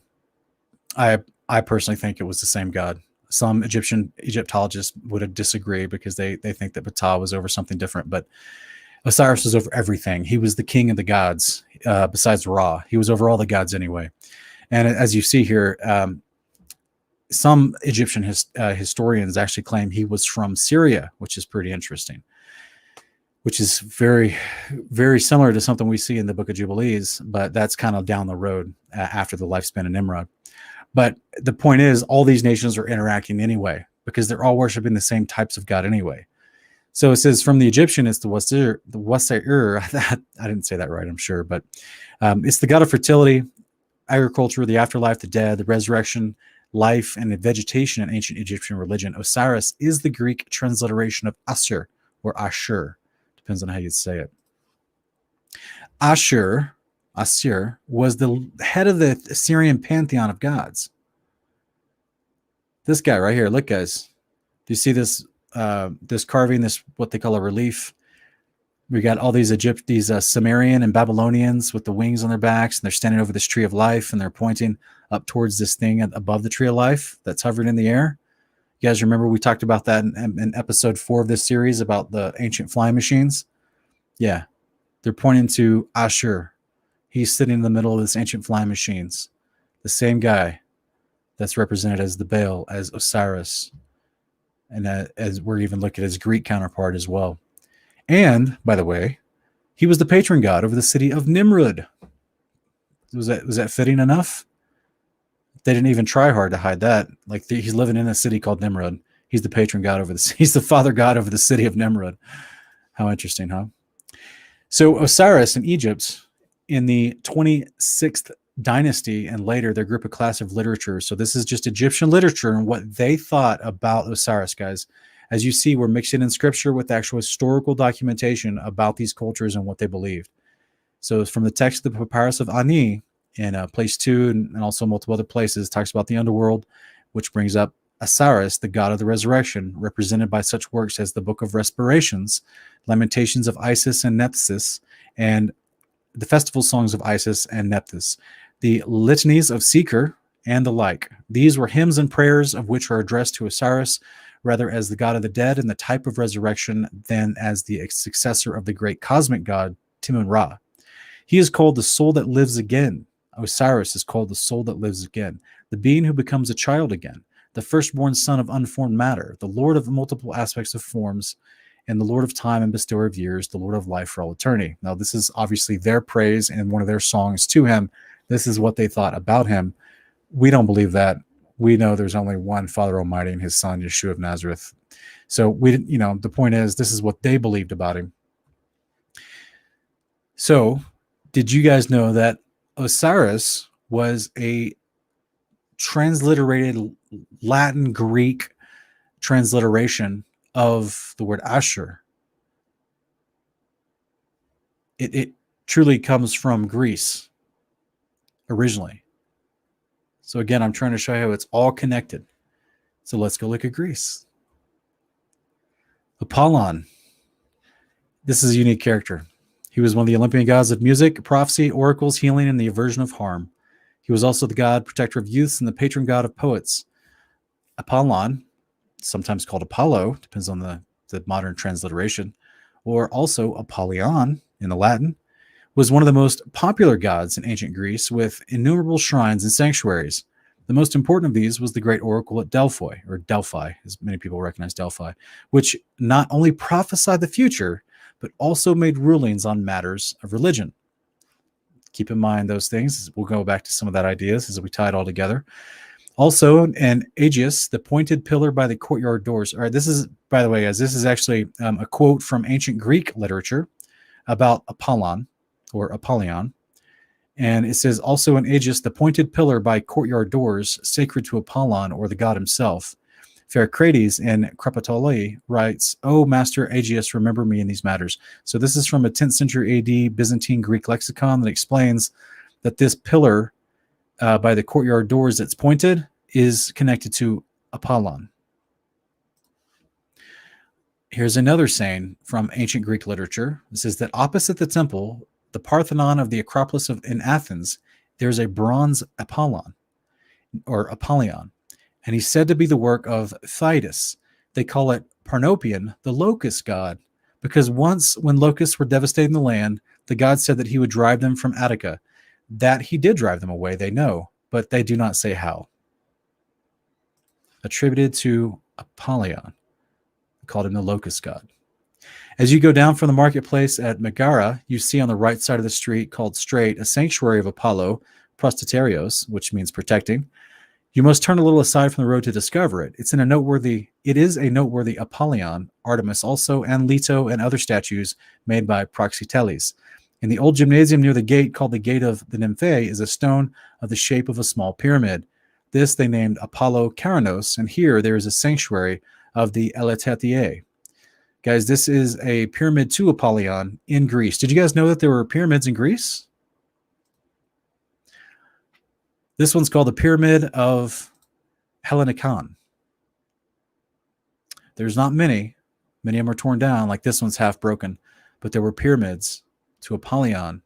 I personally think it was the same god. Some Egyptologists would disagree because they think that Ptah was over something different, but Osiris was over everything. He was the king of the gods, besides Ra. He was over all the gods anyway. And as you see here, some Egyptian historians actually claim he was from Syria, which is pretty interesting, which is very, very similar to something we see in the Book of Jubilees, but that's kind of down the road after the lifespan of Nimrod. But the point is, all these nations are interacting anyway, because they're all worshiping the same types of God anyway. So it says from the Egyptian, it's the Wasir. I didn't say that right, I'm sure, but it's the god of fertility, agriculture, the afterlife, the dead, the resurrection, life, and the vegetation in ancient Egyptian religion. Osiris is the Greek transliteration of Asur, or Ashur. Depends on how you say it. Asur was the head of the Assyrian pantheon of gods. This guy right here, look, guys. Do you see this this carving, this what they call a relief? We got all these Sumerian and Babylonians with the wings on their backs, and they're standing over this tree of life, and they're pointing up towards this thing above the tree of life that's hovering in the air. You guys remember we talked about that in episode 4 of this series about the ancient flying machines? Yeah, they're pointing to Ashur. He's sitting in the middle of this ancient flying machines. The same guy that's represented as the Baal, as Osiris. And as we're even looking at his Greek counterpart as well. And, by the way, he was the patron god over the city of Nimrud. Was that fitting enough? They didn't even try hard to hide that. Like he's living in a city called Nimrud. He's the patron god over he's the father god over the city of Nimrud. How interesting, huh? So Osiris in Egypt, in the 26th dynasty and later, their group of class of literature. So this is just Egyptian literature and what they thought about Osiris, guys. As you see, we're mixing in scripture with actual historical documentation about these cultures and what they believed. So it's from the text of the Papyrus of Ani in place 2 and also multiple other places, talks about the underworld, which brings up Osiris, the god of the resurrection, represented by such works as the Book of Respirations, Lamentations of Isis and Nephthys, and the festival songs of Isis and Nephthys, the litanies of Seeker, and the like. These were hymns and prayers of which are addressed to Osiris, rather as the god of the dead and the type of resurrection than as the successor of the great cosmic god, Timun Ra. He is called the soul that lives again. Osiris is called the soul that lives again, the being who becomes a child again, the firstborn son of unformed matter, the Lord of multiple aspects of forms, and the Lord of time and bestower of years, the Lord of life for all eternity. Now, this is obviously their praise and one of their songs to him. This is what they thought about him. We don't believe that. We know there's only one Father Almighty and his son, Yeshua of Nazareth. So the point is, this is what they believed about him. So did you guys know that Osiris was a transliterated Latin Greek transliteration of the word Ashur? It truly comes from Greece originally. So again, I'm trying to show you how it's all connected. So let's go look at Greece. Apollon. This is a unique character. He was one of the Olympian gods of music, prophecy, oracles, healing, and the aversion of harm. He was also the god, protector of youths, and the patron god of poets. Apollon, sometimes called Apollo, depends on the modern transliteration, or also Apollyon in the Latin, was one of the most popular gods in ancient Greece with innumerable shrines and sanctuaries. The most important of these was the great oracle at Delphi, or Delphi, as many people recognize Delphi, which not only prophesied the future, but also made rulings on matters of religion. Keep in mind those things. We'll go back to some of that ideas as we tie it all together. Also, an Aegis, the pointed pillar by the courtyard doors. All right, this is, by the way, guys, this is actually a quote from ancient Greek literature about Apollon, or Apollyon. And it says, also an Aegis, the pointed pillar by courtyard doors, sacred to Apollon, or the god himself. Pherocrates in Crepatoli writes, "O Master Aegeus, remember me in these matters." So this is from a 10th century AD Byzantine Greek lexicon that explains that this pillar by the courtyard doors that's pointed is connected to Apollon. Here's another saying from ancient Greek literature. It says that opposite the temple, the Parthenon of the Acropolis in Athens, there's a bronze Apollon, or Apollyon, and he's said to be the work of Thetis. They call it Parnopion, the locust god, because once when locusts were devastating the land, the god said that he would drive them from Attica. That he did drive them away, they know, but they do not say how. Attributed to Apollyon. They called him the locust god. As you go down from the marketplace at Megara, you see on the right side of the street called Straight a sanctuary of Apollo, Prostatarios, which means protecting. You must turn a little aside from the road to discover it. It is a noteworthy Apollyon, Artemis also, and Leto and other statues made by Praxiteles. In the old gymnasium near the gate, called the Gate of the Nymphae, is a stone of the shape of a small pyramid. This they named Apollo Karanos, and here there is a sanctuary of the Eletethiae. Guys, this is a pyramid to Apollyon in Greece. Did you guys know that there were pyramids in Greece? This one's called the Pyramid of Hellinikon. There's not many. Many of them are torn down, like this one's half broken. But there were pyramids to Apollyon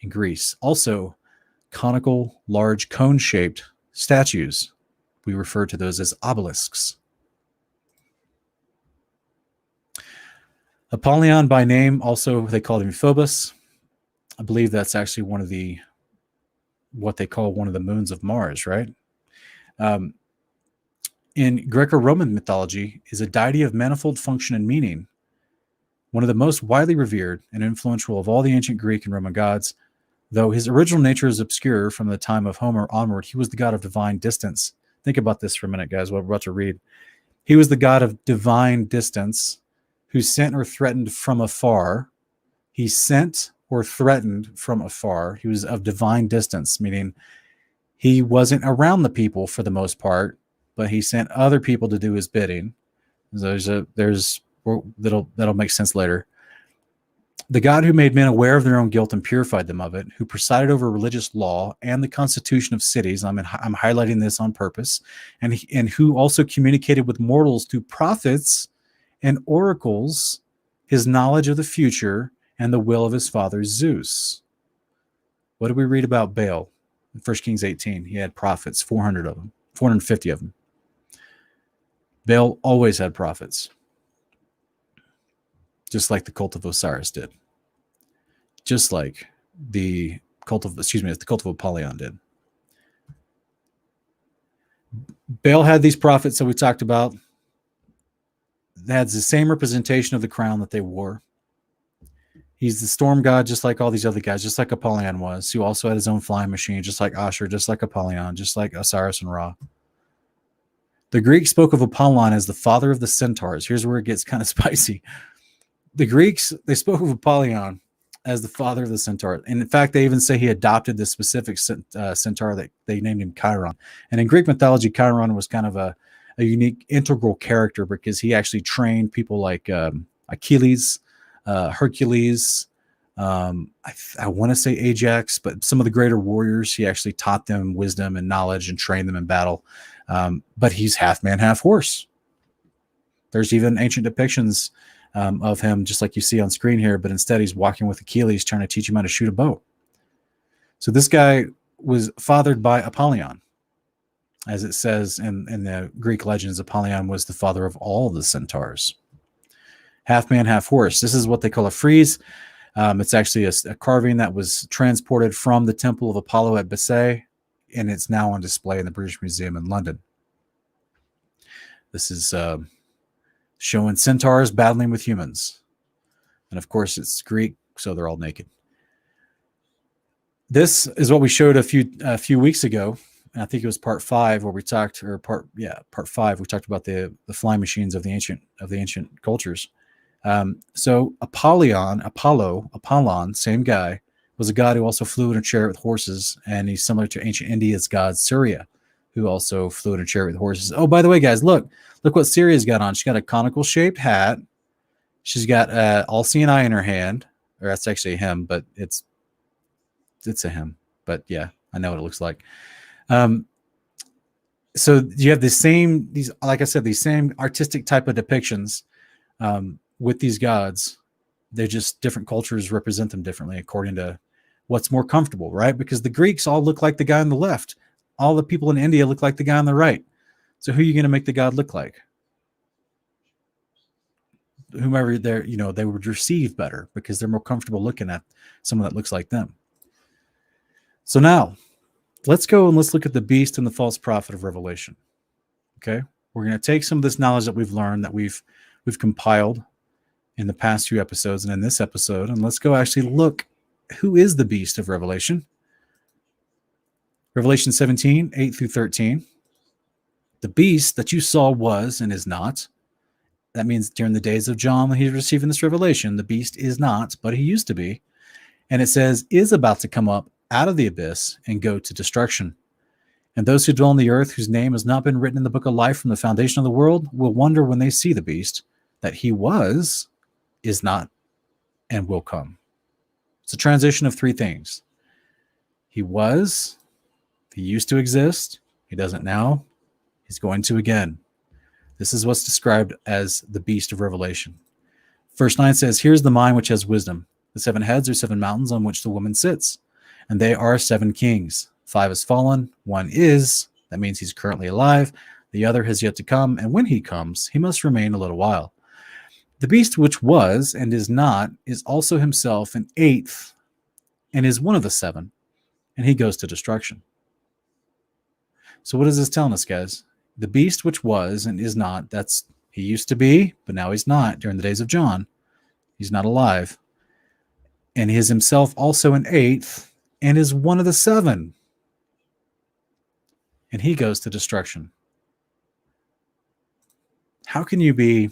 in Greece. Also, conical, large, cone-shaped statues. We refer to those as obelisks. Apollyon by name, also they called him Phobos. I believe that's actually what they call one of the moons of Mars, right? In Greco-Roman mythology is a deity of manifold function and meaning, one of the most widely revered and influential of all the ancient Greek and Roman gods. Though his original nature is obscure from the time of Homer onward, he was the god of divine distance. Think about this for a minute, guys, what we're about to read. He was the god of divine distance who sent or threatened from afar. He sent or threatened from afar. He was of divine distance, meaning he wasn't around the people for the most part, but he sent other people to do his bidding. That'll make sense later. The God who made men aware of their own guilt and purified them of it, who presided over religious law and the constitution of cities. I'm highlighting this on purpose, and who also communicated with mortals through prophets and oracles his knowledge of the future and the will of his father Zeus. What do we read about Baal in 1 Kings 18? He had prophets, 400 of them, 450 of them. Baal always had prophets, just like the cult of Osiris did, just like the cult of Apollyon did. Baal had these prophets that we talked about. They had the same representation of the crown that they wore. He's the storm god, just like all these other guys, just like Apollyon was, who also had his own flying machine, just like Ashur, just like Apollyon, just like Osiris and Ra. The Greeks spoke of Apollon as the father of the centaurs. Here's where it gets kind of spicy. The Greeks, they spoke of Apollyon as the father of the centaur. And in fact, they even say he adopted this specific centaur that they named him Chiron. And in Greek mythology, Chiron was kind of a unique, integral character because he actually trained people like Achilles, Hercules, I want to say Ajax, but some of the greater warriors, he actually taught them wisdom and knowledge and trained them in battle. But he's half man, half horse. There's even ancient depictions of him, just like you see on screen here, but instead he's walking with Achilles, trying to teach him how to shoot a bow. So this guy was fathered by Apollyon. As it says in the Greek legends, Apollyon was the father of all the centaurs. Half man, half horse. This is what they call a frieze. It's actually a carving that was transported from the temple of Apollo at Bessay, and it's now on display in the British Museum in London. This is showing centaurs battling with humans. And of course, it's Greek, so they're all naked. This is what we showed a few weeks ago. And I think it was part 5 where we talked, part 5, we talked about the flying machines of the ancient cultures. So Apollon, same guy, was a god who also flew in a chariot with horses, and he's similar to ancient India's god Surya, who also flew in a chariot with horses. Oh, by the way, guys, look what Surya's got on. She's got a conical shaped hat. She's got all-seeing eye in her hand, or that's actually a him, but it's a him. But yeah, I know what it looks like. So you have these, like I said, these same artistic type of depictions with these gods. They're just different cultures represent them differently according to what's more comfortable, right? Because the Greeks all look like the guy on the left. All the people in India look like the guy on the right. So who are you going to make the god look like? Whomever they're, they would receive better because they're more comfortable looking at someone that looks like them. So now let's go and let's look at the beast and the false prophet of Revelation. Okay. We're going to take some of this knowledge that we've learned, that we've compiled in the past few episodes and in this episode, and let's go actually look, who is the beast of Revelation? Revelation 17, 8 through 13. The beast that you saw was and is not. That means during the days of John, when he's receiving this revelation, the beast is not, but he used to be. And it says, is about to come up out of the abyss and go to destruction. And those who dwell on the earth, whose name has not been written in the book of life from the foundation of the world, will wonder when they see the beast, that he was, is not, and will come. It's a transition of three things. He was, he used to exist, he doesn't now, he's going to again. This is what's described as the beast of Revelation. Verse 9 says, here's the mind which has wisdom. The 7 heads are 7 mountains on which the woman sits, and they are 7 kings. 5 has fallen, 1 is, that means he's currently alive, the other has yet to come, and when he comes, he must remain a little while. The beast which was and is not is also himself an 8th, and is one of the 7, and he goes to destruction. So what is this telling us, guys? The beast which was and is not, that's, he used to be, but now he's not during the days of John. He's not alive. And he is himself also an 8th, and is one of the 7. And he goes to destruction. How can you be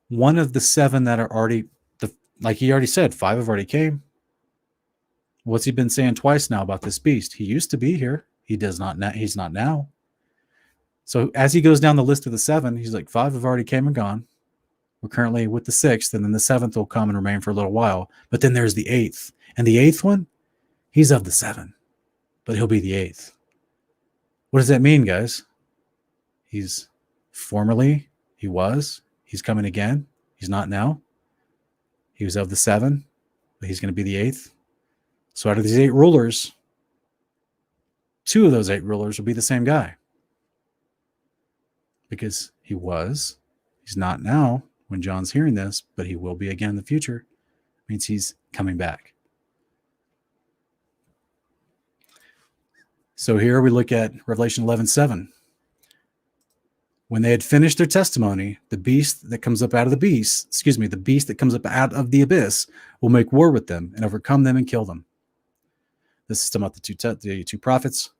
one of the 7 that are already, like he already said, 5 have already came? What's he been saying twice now about this beast? He used to be here. He does not now. He's not now. So as he goes down the list of the 7, he's like, 5 have already came and gone. We're currently with the 6th, and then the 7th will come and remain for a little while. But then there's the 8th. And the 8th one, he's of the 7, but he'll be the 8th. What does that mean, guys? He's formerly, he was, he's coming again. He's not now. He was of the 7, but he's going to be the 8th. So out of these 8 rulers, 2 of those 8 rulers will be the same guy. Because he was, he's not now when John's hearing this, but he will be again in the future. It means he's coming back. So here we look at Revelation 11:7. When they had finished their testimony, the beast that comes up out of the beast, the beast that comes up out of the abyss will make war with them and overcome them and kill them. This is about the two prophets,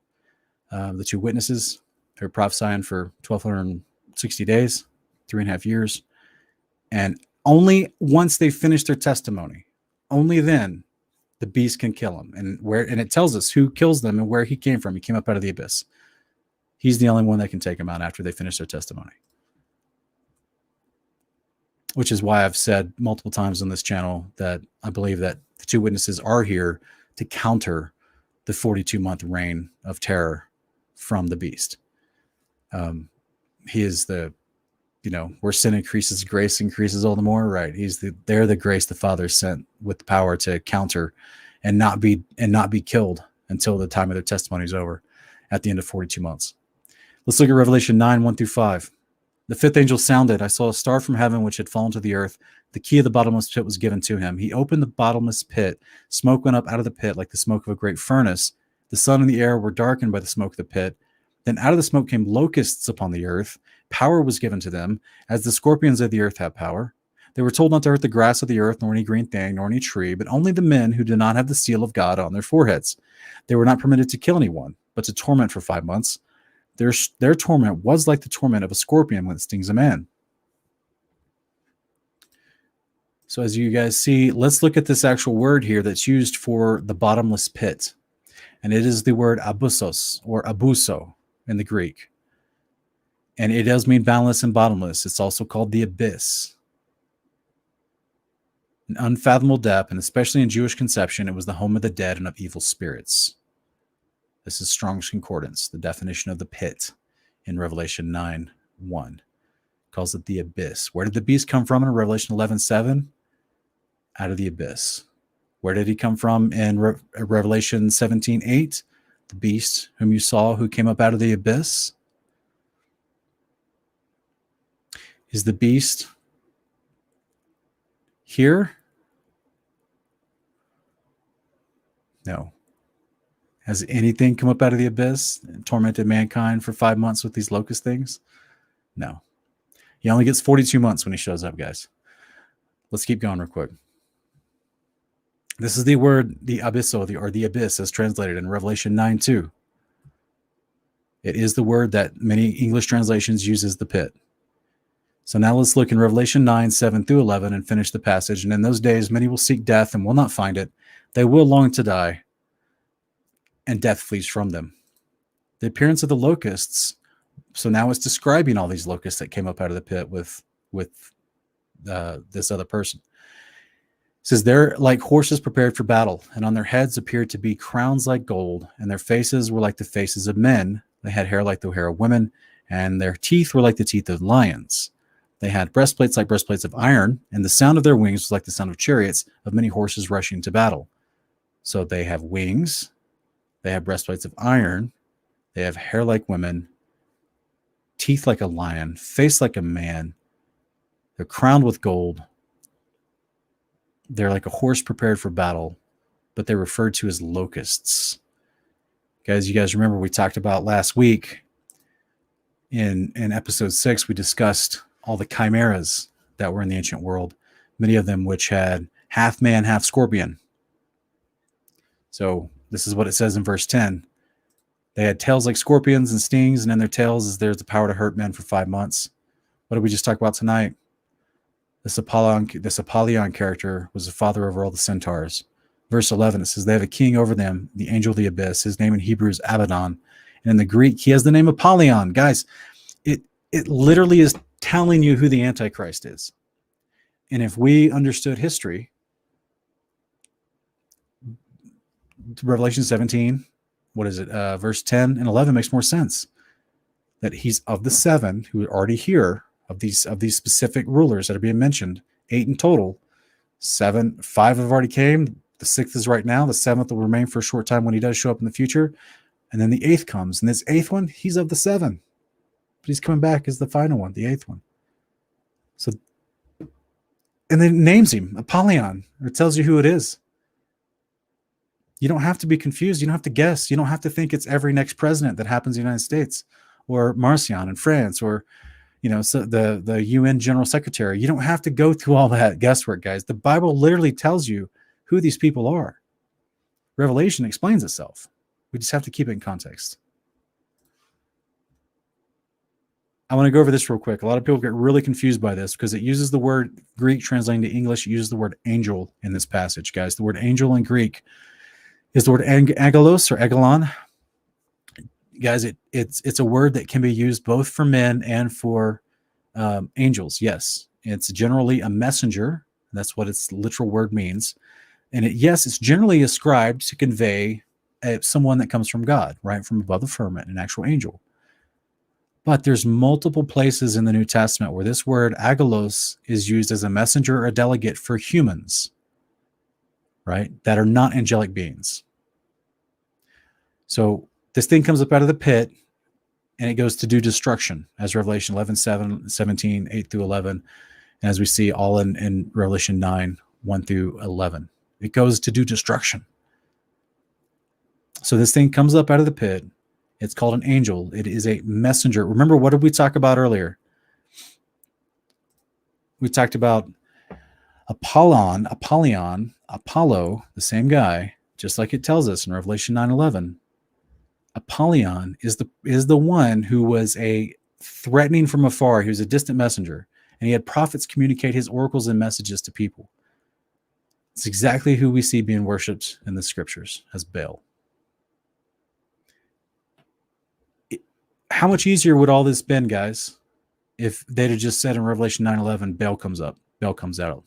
the 2 witnesses. They're prophesying for 1,260 days, 3.5 years. And only once they finish their testimony, only then the beast can kill them. And it tells us who kills them and where he came from. He came up out of the abyss. He's the only one that can take them out after they finish their testimony. Which is why I've said multiple times on this channel that I believe that the 2 witnesses are here to counter the 42-month reign of terror from the beast. He is the, where sin increases, grace increases all the more, right? They're the grace the Father sent with the power to counter and not be killed until the time of their testimony is over at the end of 42 months. Let's look at Revelation 9, 1 through 5. The 5th angel sounded. I saw a star from heaven which had fallen to the earth. The key of the bottomless pit was given to him. He opened the bottomless pit. Smoke went up out of the pit like the smoke of a great furnace. The sun and the air were darkened by the smoke of the pit. Then out of the smoke came locusts upon the earth. Power was given to them, as the scorpions of the earth have power. They were told not to hurt the grass of the earth, nor any green thing, nor any tree, but only the men who did not have the seal of God on their foreheads. They were not permitted to kill anyone, but to torment for 5 months. Their torment was like the torment of a scorpion when it stings a man. So as you guys see, let's look at this actual word here that's used for the bottomless pit. And it is the word abyssos, or abuso in the Greek. And it does mean boundless and bottomless. It's also called the abyss. An unfathomable depth, and especially in Jewish conception, it was the home of the dead and of evil spirits. This is Strong's Concordance, the definition of the pit in Revelation 9:1. Calls it the abyss. Where did the beast come from in Revelation 11:7? Out of the abyss. Where did he come from in Revelation 17:8? The beast whom you saw who came up out of the abyss. Is the beast here? No. Has anything come up out of the abyss and tormented mankind for 5 months with these locust things? No. He only gets 42 months when he shows up, guys. Let's keep going real quick. This is the word, the abysso, or the abyss, as translated in Revelation 9:2. It is the word that many English translations use as the pit. So now let's look in Revelation 9:7-11 and finish the passage. And in those days, many will seek death and will not find it. They will long to die, and death flees from them. The appearance of the locusts. So now it's describing all these locusts that came up out of the pit with this other person. It says, they're like horses prepared for battle, and on their heads appeared to be crowns like gold, and their faces were like the faces of men. They had hair like the hair of women, and their teeth were like the teeth of lions. They had breastplates like breastplates of iron, and the sound of their wings was like the sound of chariots of many horses rushing to battle. So they have wings, they have breastplates of iron, they have hair like women, teeth like a lion, face like a man. They're crowned with gold. They're like a horse prepared for battle, but they're referred to as locusts. Guys, you guys remember we talked about last week in episode 6, we discussed all the chimeras that were in the ancient world, many of them which had half man, half scorpion. So this is what it says in verse 10. They had tails like scorpions and stings, and in their tails there's the power to hurt men for 5 months. What did we just talk about tonight? This Apollyon character was the father over all the centaurs. Verse 11, it says, they have a king over them, the angel of the abyss. His name in Hebrew is Abaddon. And in the Greek, he has the name Apollyon. Guys, it literally is telling you who the Antichrist is. And if we understood history, Revelation 17, verse 10 and 11 makes more sense. That he's of the 7 who are already here, of these specific rulers that are being mentioned, 8 in total. 5 have already came. The 6th is right now. The 7th will remain for a short time when he does show up in the future. And then the 8th comes. And this 8th one, he's of the 7. But he's coming back as the final one, the 8th one. So, and then it names him Apollyon. It tells you who it is. You don't have to be confused. You don't have to guess. You don't have to think it's every next president that happens in the United States, or Marcion in France, or so the UN General Secretary. You don't have to go through all that guesswork, guys. The Bible literally tells you who these people are. Revelation explains itself. We just have to keep it in context. I want to go over this real quick. A lot of people get really confused by this because it uses the word Greek translating to English. It uses the word angel in this passage, guys. The word angel in Greek is the word angelos or agalon. Guys, it's a word that can be used both for men and for angels. Yes, it's generally a messenger. That's what its literal word means. And it's generally ascribed to convey someone that comes from God, right, from above the firmament, an actual angel. But there's multiple places in the New Testament where this word agelos is used as a messenger or a delegate for humans, right, that are not angelic beings. So this thing comes up out of the pit, and it goes to do destruction, as Revelation 11:17, 8-11, and as we see all in Revelation 9, 1-11. It goes to do destruction. So this thing comes up out of the pit. It's called an angel. It is a messenger. Remember, what did we talk about earlier? We talked about Apollyon, Apollo, the same guy, just like it tells us in Revelation 9:11. Apollyon is the one who was a threatening from afar. He was a distant messenger, and he had prophets communicate his oracles and messages to people. It's exactly who we see being worshipped in the scriptures as Baal. How much easier would all this been, guys, if they'd have just said in Revelation 9:11, Baal comes up, Baal comes out?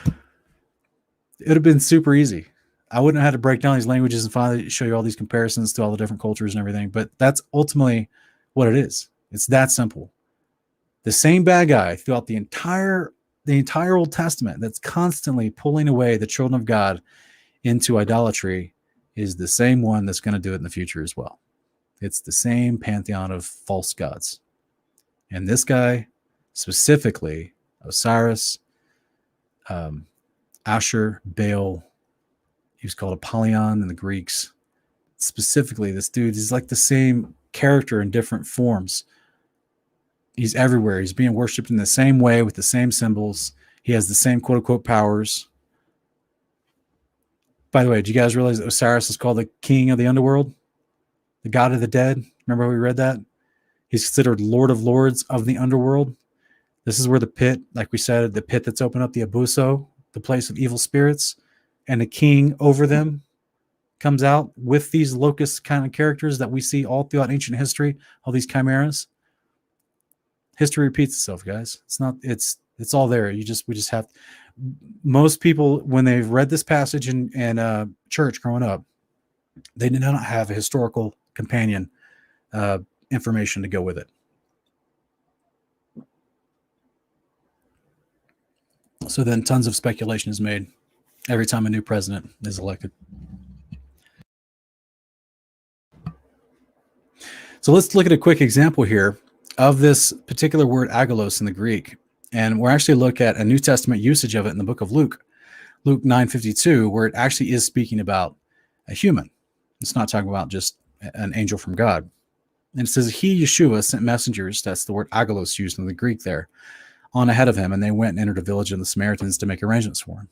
It would have been super easy. I wouldn't have had to break down these languages and finally show you all these comparisons to all the different cultures and everything. But that's ultimately what it is. It's that simple. The same bad guy throughout the entire Old Testament that's constantly pulling away the children of God into idolatry is the same one that's going to do it in the future as well. It's the same pantheon of false gods. And this guy, specifically Osiris, Asher, Baal, he was called Apollyon in the Greeks. Specifically, this dude is like the same character in different forms. He's everywhere. He's being worshipped in the same way with the same symbols. He has the same quote-unquote powers. By the way, did you guys realize that Osiris is called the king of the underworld? The god of the dead? Remember how we read that? He's considered Lord of Lords of the underworld. This is where the pit, like we said, the pit that's opened up, the Abuso, the place of evil spirits, and the king over them comes out with these locust kind of characters that we see all throughout ancient history, all these chimeras. History repeats itself, guys. It's all there. We just have, most people, when they've read this passage in church growing up, they did not have a historical companion information to go with it. So then tons of speculation is made every time a new president is elected. So let's look at a quick example here of this particular word agolos in the Greek. And we're actually look at a New Testament usage of it in the book of Luke, Luke 9:52, where it actually is speaking about a human. It's not talking about just an angel from God. And it says, he, Yeshua, sent messengers, that's the word agolos used in the Greek there, on ahead of him, and they went and entered a village of the Samaritans to make arrangements for him.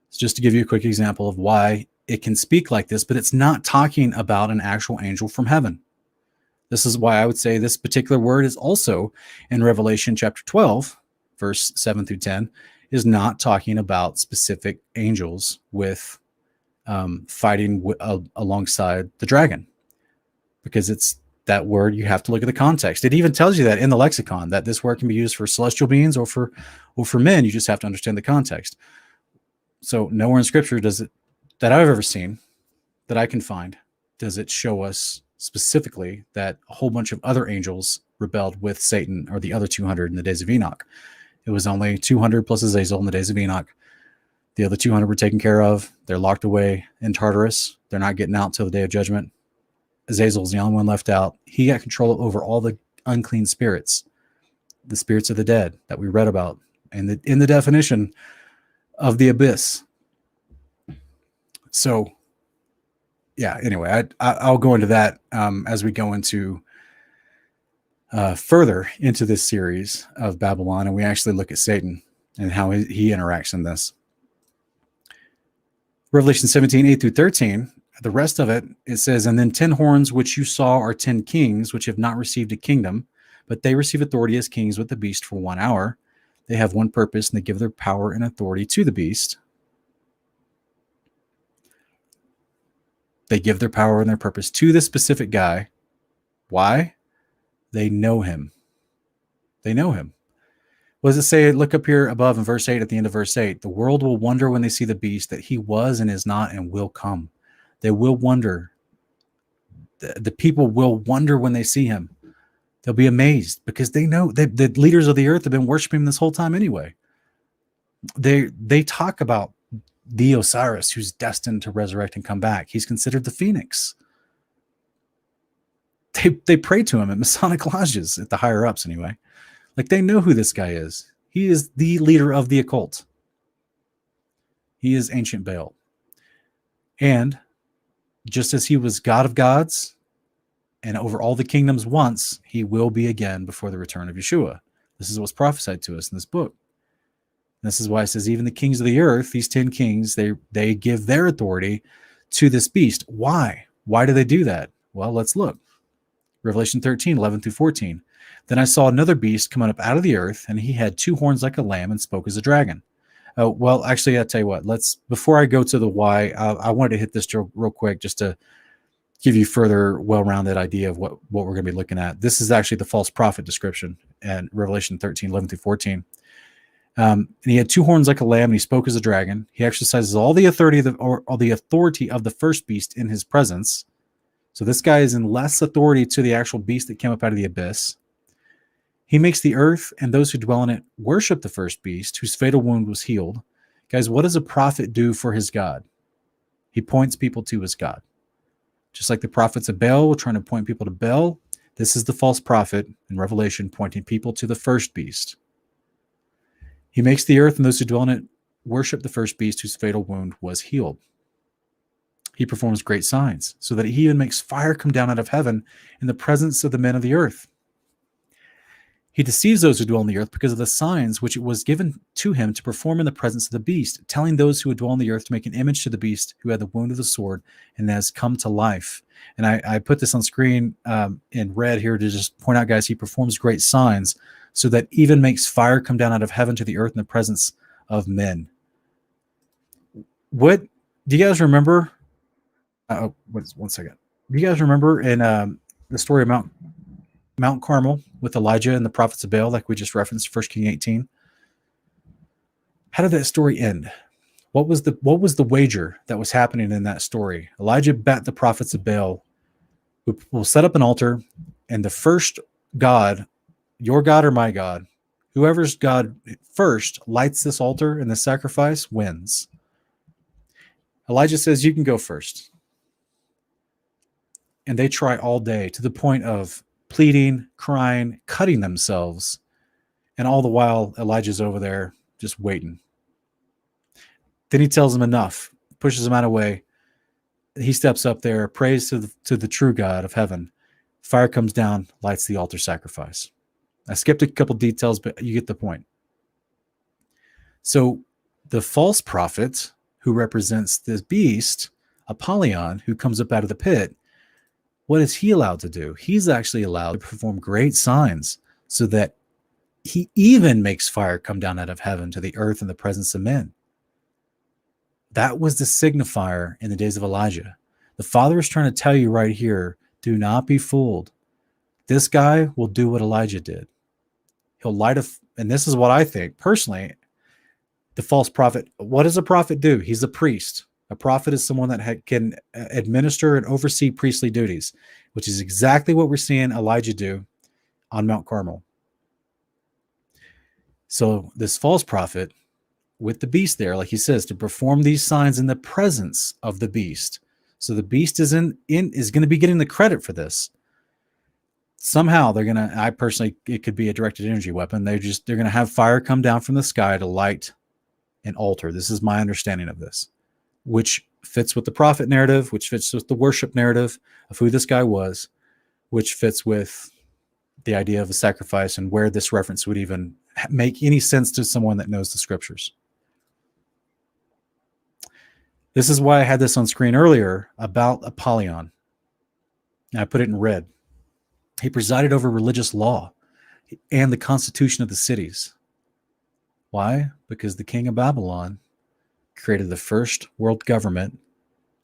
It's just to give you a quick example of why it can speak like this, but it's not talking about an actual angel from heaven. This is why I would say this particular word is also in Revelation chapter 12, verse 7 through 10, is not talking about specific angels with fighting alongside the dragon, because it's that word. You have to look at the context. It even tells you that in the lexicon, that this word can be used for celestial beings or for men. You just have to understand the context. So nowhere in scripture does it, that I've ever seen, that I can find, does it show us specifically that a whole bunch of other angels rebelled with Satan, or the other 200 in the days of Enoch. It was only 200 plus Azazel in the days of Enoch. The other 200 were taken care of. They're locked away in Tartarus. They're not getting out till the day of judgment. Azazel's the only one left out. He got control over all the unclean spirits, the spirits of the dead that we read about and in the definition of the abyss. So, yeah, anyway, I'll go into that as we go into further into this series of Babylon, and we actually look at Satan and how he interacts in this. Revelation 17, 8 through 13, the rest of it, it says, and then 10 horns which you saw are 10 kings, which have not received a kingdom, but they receive authority as kings with the beast for 1 hour. They have one purpose, and they give their power and authority to the beast. They give their power and their purpose to this specific guy. Why? They know him. They know him. What does it say? Look up here above in verse 8, at the end of verse 8. The world will wonder when they see the beast that he was and is not and will come. They will wonder. The people will wonder when they see him. They'll be amazed because they know the leaders of the earth have been worshiping him this whole time anyway. They talk about the Osiris who's destined to resurrect and come back. He's considered the phoenix. They pray to him at Masonic lodges, at the higher ups anyway. Like, they know who this guy is. He is the leader of the occult. He is ancient Baal. And just as he was God of gods and over all the kingdoms once, he will be again before the return of Yeshua. This is what's prophesied to us in this book. And this is why it says even the kings of the earth, these 10 kings, they give their authority to this beast. Why? Why do they do that? Well, let's look. Revelation 13, 11 through 14. Then I saw another beast coming up out of the earth, and he had 2 horns like a lamb and spoke as a dragon. Oh, well, actually, I'll tell you what. Before I go to the why, I wanted to hit this real quick just to give you further well-rounded idea of what we're going to be looking at. This is actually the false prophet description in Revelation 13, 11 through 14. And he had 2 horns like a lamb, and he spoke as a dragon. He exercises all the authority of the first beast in his presence. So this guy is in less authority to the actual beast that came up out of the abyss. He makes the earth and those who dwell in it worship the first beast, whose fatal wound was healed. Guys, what does a prophet do for his God? He points people to his God. Just like the prophets of Baal were trying to point people to Baal, this is the false prophet in Revelation pointing people to the first beast. He makes the earth and those who dwell in it worship the first beast whose fatal wound was healed. He performs great signs, so that he even makes fire come down out of heaven in the presence of the men of the earth. He deceives those who dwell on the earth because of the signs which it was given to him to perform in the presence of the beast, telling those who would dwell on the earth to make an image to the beast who had the wound of the sword and has come to life. And I put this on screen in red here to just point out, guys, he performs great signs so that even makes fire come down out of heaven to the earth in the presence of men. What do you guys remember? One second. Do you guys remember in the story of Mount Carmel with Elijah and the prophets of Baal, like we just referenced, 1 King 18? How did that story end? What was the wager that was happening in that story? Elijah bet the prophets of Baal, we'll set up an altar, and the first god, your God or my God, whoever's God first lights this altar and the sacrifice wins. Elijah says, you can go first. And they try all day to the point of pleading, crying, cutting themselves. And all the while, Elijah's over there just waiting. Then he tells them enough, pushes them out of the way. He steps up there, prays to the true God of heaven. Fire comes down, lights the altar sacrifice. I skipped a couple details, but you get the point. So the false prophet who represents this beast, Apollyon, who comes up out of the pit, what is he allowed to do? He's actually allowed to perform great signs so that he even makes fire come down out of heaven to the earth in the presence of men. That was the signifier in the days of Elijah. The Father is trying to tell you right here, do not be fooled. This guy will do what Elijah did. He'll light and this is what I think, personally, the false prophet, what does a prophet do? He's a priest. A prophet is someone that can administer and oversee priestly duties, which is exactly what we're seeing Elijah do on Mount Carmel. So this false prophet with the beast there, like he says, to perform these signs in the presence of the beast. So the beast is going to be getting the credit for this. Somehow they're going to, I personally, it could be a directed energy weapon. They're going to have fire come down from the sky to light an altar. This is my understanding of this, which fits with the prophet narrative, which fits with the worship narrative of who this guy was, which fits with the idea of a sacrifice and where this reference would even make any sense to someone that knows the scriptures. This is why I had this on screen earlier about Apollyon. And I put it in red. He presided over religious law and the constitution of the cities. Why? Because the king of Babylon created the first world government,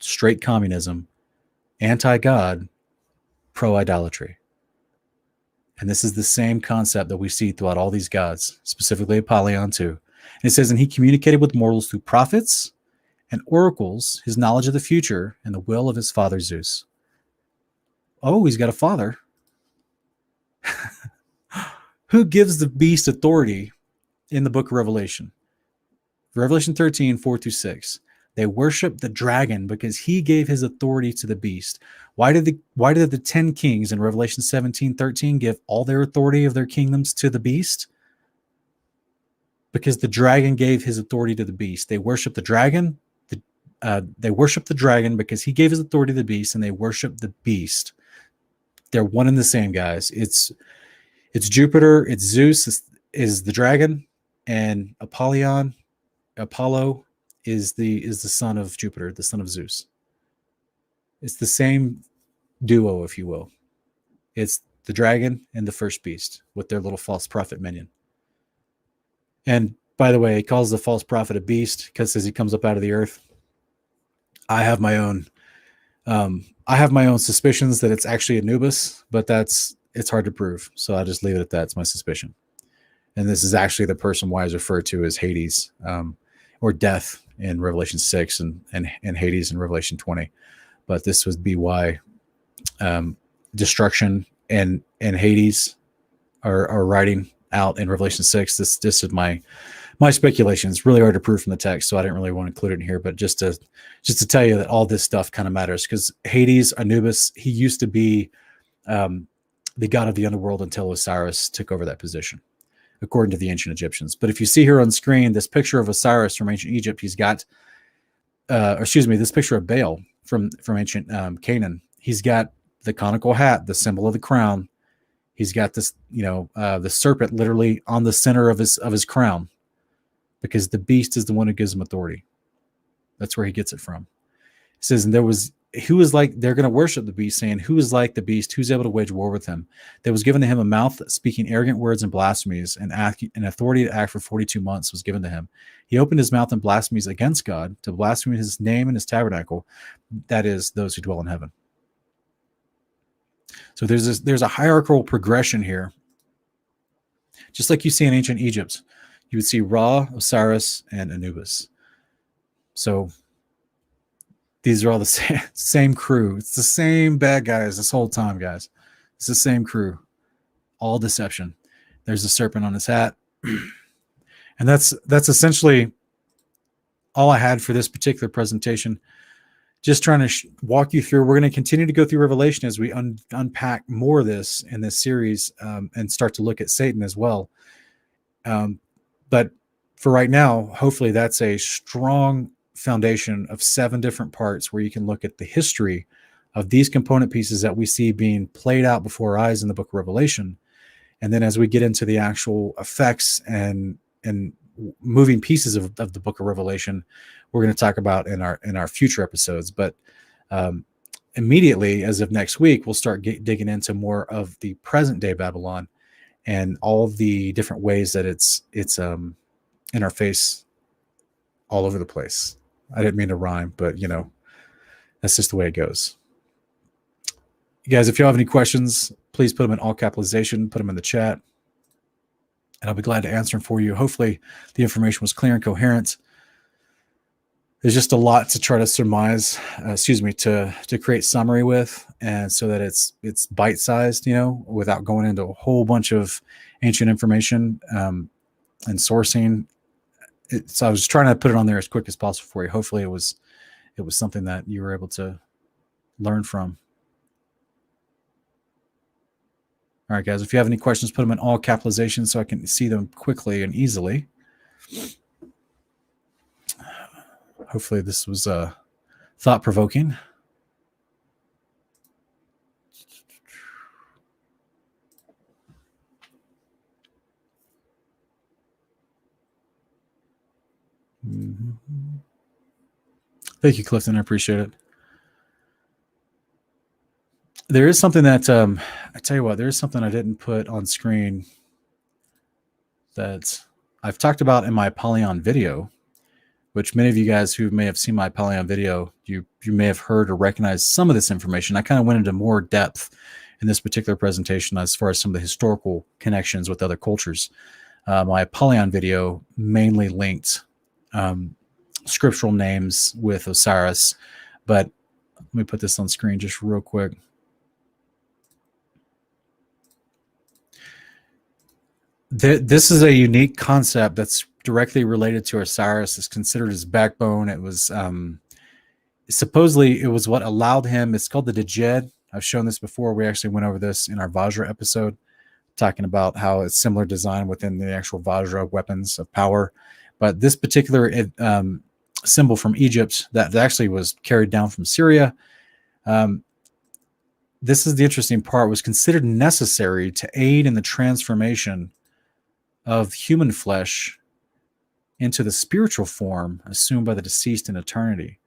straight communism, anti-God, pro-idolatry. And this is the same concept that we see throughout all these gods, specifically Apollyon too. And it says, and he communicated with mortals through prophets and oracles, his knowledge of the future and the will of his father Zeus. Oh, he's got a father. Who gives the beast authority in the book of Revelation? Revelation 13, 4-6. They worship the dragon because he gave his authority to the beast. Why did the 10 kings in Revelation 17:13 give all their authority of their kingdoms to the beast? Because the dragon gave his authority to the beast. They worship the dragon. They worship the dragon because he gave his authority to the beast, and they worship the beast. They're one and the same, guys. It's Jupiter, it's Zeus is the dragon, and Apollo is the son of Jupiter, the son of Zeus. It's the same duo, if you will. It's the dragon and the first beast with their little false prophet minion. And by the way, he calls the false prophet a beast because as he comes up out of the earth, I have my own suspicions that it's actually Anubis, but it's hard to prove. So I'll just leave it at that. It's my suspicion. And this is actually the person why is referred to as Hades, or death in Revelation 6 and Hades in Revelation 20. But this would be why destruction and Hades are riding out in Revelation 6. This is my speculation. It's really hard to prove from the text, so I didn't really want to include it in here. But just to tell you that all this stuff kind of matters, because Hades, Anubis, he used to be the god of the underworld until Osiris took over that position, according to the ancient Egyptians. But if you see here on screen this picture of Osiris from ancient Egypt, he's got, this picture of Baal from ancient Canaan. He's got the conical hat, the symbol of the crown. He's got this, the serpent literally on the center of his crown, because the beast is the one who gives him authority. That's where he gets it from. He says, and they're going to worship the beast, saying, who is like the beast? Who's able to wage war with him? There was given to him a mouth speaking arrogant words and blasphemies, and an authority to act for 42 months was given to him. He opened his mouth in blasphemies against God, to blaspheme his name and his tabernacle, that is, those who dwell in heaven. So there's a hierarchical progression here. Just like you see in ancient Egypt, you would see Ra, Osiris, and Anubis. So these are all the same crew. It's the same bad guys this whole time, guys. It's the same crew. All deception. There's a serpent on his hat. And that's essentially all I had for this particular presentation. Just trying to walk you through. We're going to continue to go through Revelation as we unpack more of this in this series, and start to look at Satan as well. But for right now, hopefully that's a strong foundation of 7 different parts where you can look at the history of these component pieces that we see being played out before our eyes in the book of Revelation. And then as we get into the actual effects and moving pieces of the book of Revelation, we're going to talk about in our future episodes. But immediately, as of next week, we'll start digging into more of the present day Babylon and all the different ways that it's in our face all over the place. I didn't mean to rhyme, but that's just the way it goes. You guys, if you have any questions, please put them in all capitalization, put them in the chat, and I'll be glad to answer them for you. Hopefully the information was clear and coherent. There's just a lot to try to surmise, to create summary with, and so that it's bite-sized, without going into a whole bunch of ancient information and sourcing. So I was trying to put it on there as quick as possible for you. Hopefully it was something that you were able to learn from. All right, guys, if you have any questions, put them in all capitalization so I can see them quickly and easily. Hopefully this was thought-provoking. Thank you, Clifton. I appreciate it. There is something that I tell you what, there is something I didn't put on screen that I've talked about in my Apollyon video, which many of you guys who may have seen my Apollyon video, you may have heard or recognized some of this information. I kind of went into more depth in this particular presentation as far as some of the historical connections with other cultures. My Apollyon video mainly linked scriptural names with Osiris, but let me put this on screen just real quick. This is a unique concept that's directly related to Osiris. It's considered his backbone. It was supposedly it was what allowed him. It's called the Djed. I've shown this before. We actually went over this in our Vajra episode, talking about how it's similar design within the actual Vajra weapons of power. But this particular symbol from Egypt that actually was carried down from Syria, this is the interesting part, was considered necessary to aid in the transformation of human flesh into the spiritual form assumed by the deceased in eternity.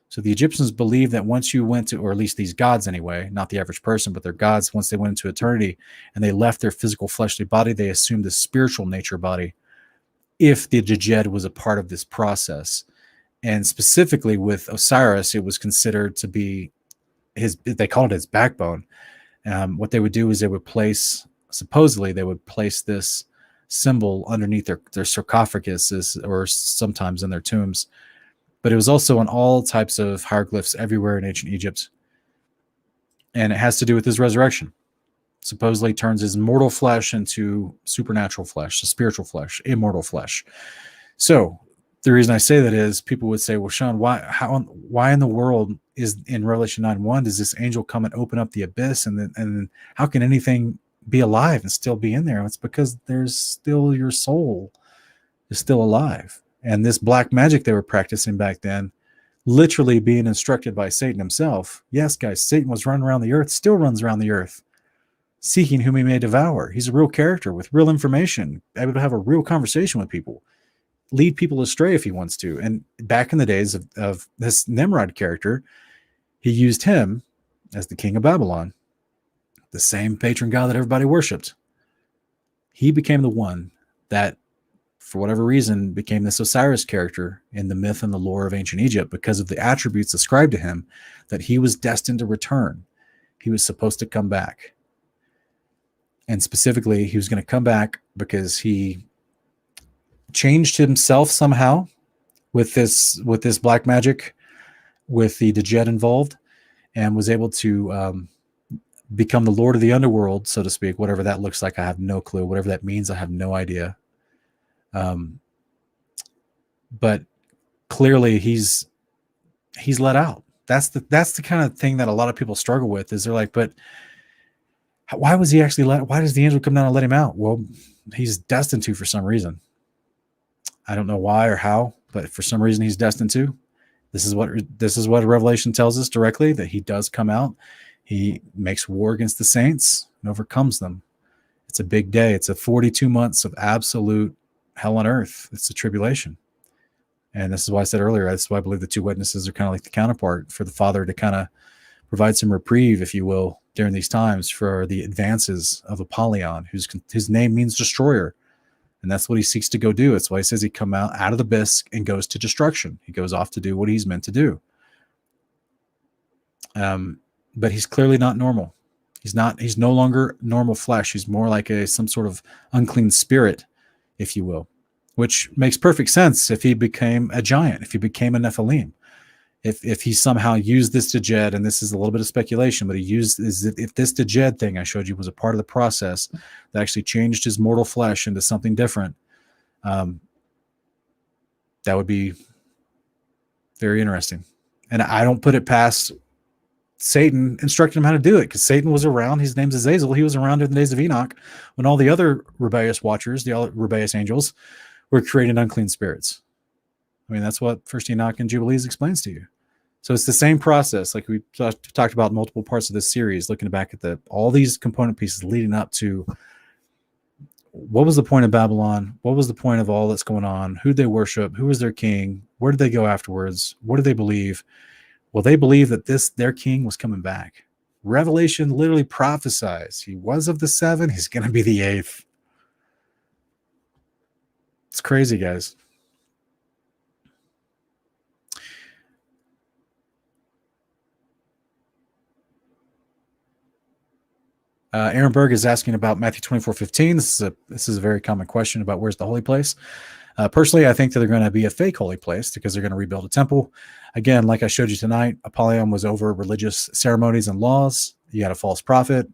So the Egyptians believed that once you went to, or at least these gods anyway, not the average person, but their gods, once they went into eternity and they left their physical fleshly body, they assumed the spiritual nature body if the Djed was a part of this process. And specifically with Osiris, it was considered to be they called it his backbone. What they would do is supposedly they would place this symbol underneath their sarcophagus or sometimes in their tombs. But it was also on all types of hieroglyphs everywhere in ancient Egypt. And it has to do with his resurrection. Supposedly turns his mortal flesh into supernatural flesh, spiritual flesh, immortal flesh. So the reason I say that is people would say, well, Sean, why in the world is in Revelation 9:1 does this angel come and open up the abyss? And then how can anything be alive and still be in there? It's because there's still your soul is still alive. And this black magic they were practicing back then, literally being instructed by Satan himself. Yes, guys, Satan was running around the earth, still runs around the earth, seeking whom he may devour. He's a real character with real information, able to have a real conversation with people, lead people astray if he wants to. And back in the days of this Nimrod character, he used him as the king of Babylon, the same patron god that everybody worshipped. He became the one that, for whatever reason, became this Osiris character in the myth and the lore of ancient Egypt because of the attributes ascribed to him that he was destined to return. He was supposed to come back. And specifically, he was going to come back because he changed himself somehow with this black magic, with the Djed involved, and was able to become the Lord of the Underworld, so to speak. Whatever that looks like, I have no clue. Whatever that means, I have no idea. But clearly, he's let out. That's the kind of thing that a lot of people struggle with. Is they're like, but why was he actually let? Why does the angel come down and let him out? Well, he's destined to for some reason. I don't know why or how, but for some reason he's destined to. This is what Revelation tells us directly, that he does come out. He makes war against the saints and overcomes them. It's a big day. It's a 42 months of absolute hell on earth. It's a tribulation. And this is why I said earlier, that's why I believe the two witnesses are kind of like the counterpart for the Father to kind of provide some reprieve, if you will, during these times for the advances of Apollyon, whose name means destroyer. And that's what he seeks to go do. That's why he says he come out of the abyss and goes to destruction. He goes off to do what he's meant to do. But he's clearly not normal. He's no longer normal flesh. He's more like some sort of unclean spirit, if you will, which makes perfect sense if he became a giant, if he became a Nephilim. If he somehow used this Djed, and this is a little bit of speculation, but if this Djed thing I showed you was a part of the process that actually changed his mortal flesh into something different, that would be very interesting. And I don't put it past Satan instructing him how to do it, because Satan was around. His name's Azazel. He was around in the days of Enoch when all the other rebellious watchers, the other rebellious angels, were creating unclean spirits. I mean, that's what First Enoch and Jubilees explains to you. So it's the same process, like we talked about in multiple parts of this series, looking back at all these component pieces leading up to what was the point of Babylon? What was the point of all that's going on? Who did they worship? Who was their king? Where did they go afterwards? What did they believe? Well, they believed that their king was coming back. Revelation literally prophesies he was of the seven. He's going to be the eighth. It's crazy, guys. Aaron Berg is asking about Matthew 24:15. This is a very common question about where's the holy place. Personally, I think that they're going to be a fake holy place because they're going to rebuild a temple. Again, like I showed you tonight, Apollyon was over religious ceremonies and laws. You had a false prophet.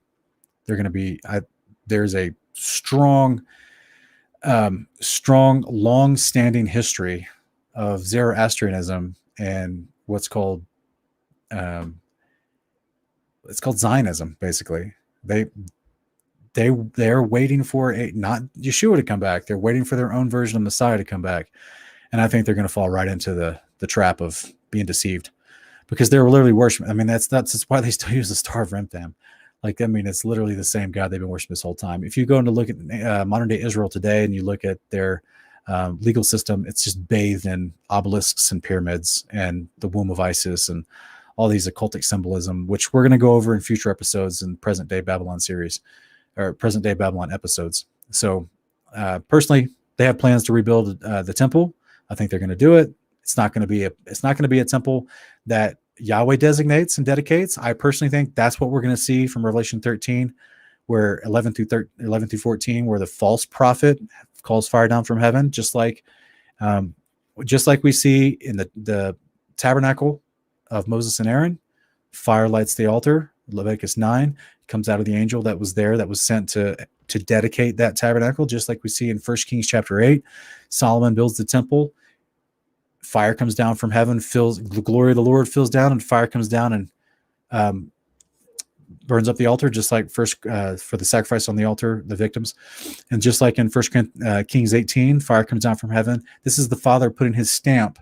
They're going to be. There's a strong, long-standing history of Zoroastrianism and what's called it's called Zionism, basically. They're waiting for not Yeshua to come back. They're waiting for their own version of Messiah to come back. And I think they're going to fall right into the trap of being deceived, because they're literally worshiping. I mean, that's why they still use the Star of Remphan. Like, I mean, it's literally the same God they've been worshiping this whole time. If you go and look at modern day Israel today and you look at their legal system, it's just bathed in obelisks and pyramids and the womb of Isis and all these occultic symbolism, which we're going to go over in future episodes in present day Babylon series or present day Babylon episodes. So personally, they have plans to rebuild the temple. I think they're going to do it. It's not going to be a temple that Yahweh designates and dedicates. I personally think that's what we're going to see from Revelation 13 where 11 through 14, where the false prophet calls fire down from heaven, just like we see in the tabernacle of Moses and Aaron, fire lights the altar. Leviticus 9 comes out of the angel that was there, that was sent to dedicate that tabernacle, just like we see in 1 Kings chapter 8. Solomon builds the temple. Fire comes down from heaven, the glory of the Lord fills down, and fire comes down and burns up the altar, just like first for the sacrifice on the altar, the victims. And just like in 1 Kings 18, fire comes down from heaven. This is the Father putting his stamp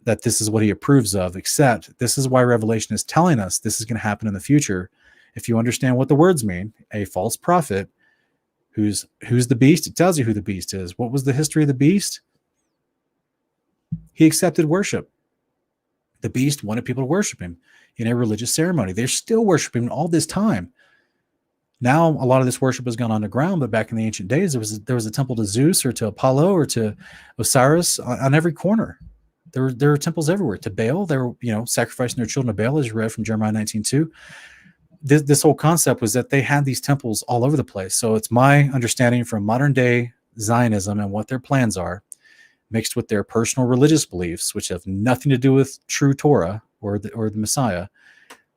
that this is what he approves of, except this is why Revelation is telling us this is going to happen in the future. If you understand what the words mean, a false prophet, who's the beast, it tells you who the beast is. What was the history of the beast? He accepted worship. The beast wanted people to worship him in a religious ceremony. They're still worshiping him all this time. Now, a lot of this worship has gone underground, but back in the ancient days, there was a temple to Zeus or to Apollo or to Osiris on every corner. There were temples everywhere. To Baal, they were sacrificing their children to Baal, as you read from Jeremiah 19:2. This whole concept was that they had these temples all over the place. So it's my understanding from modern day Zionism and what their plans are, mixed with their personal religious beliefs, which have nothing to do with true Torah or the Messiah.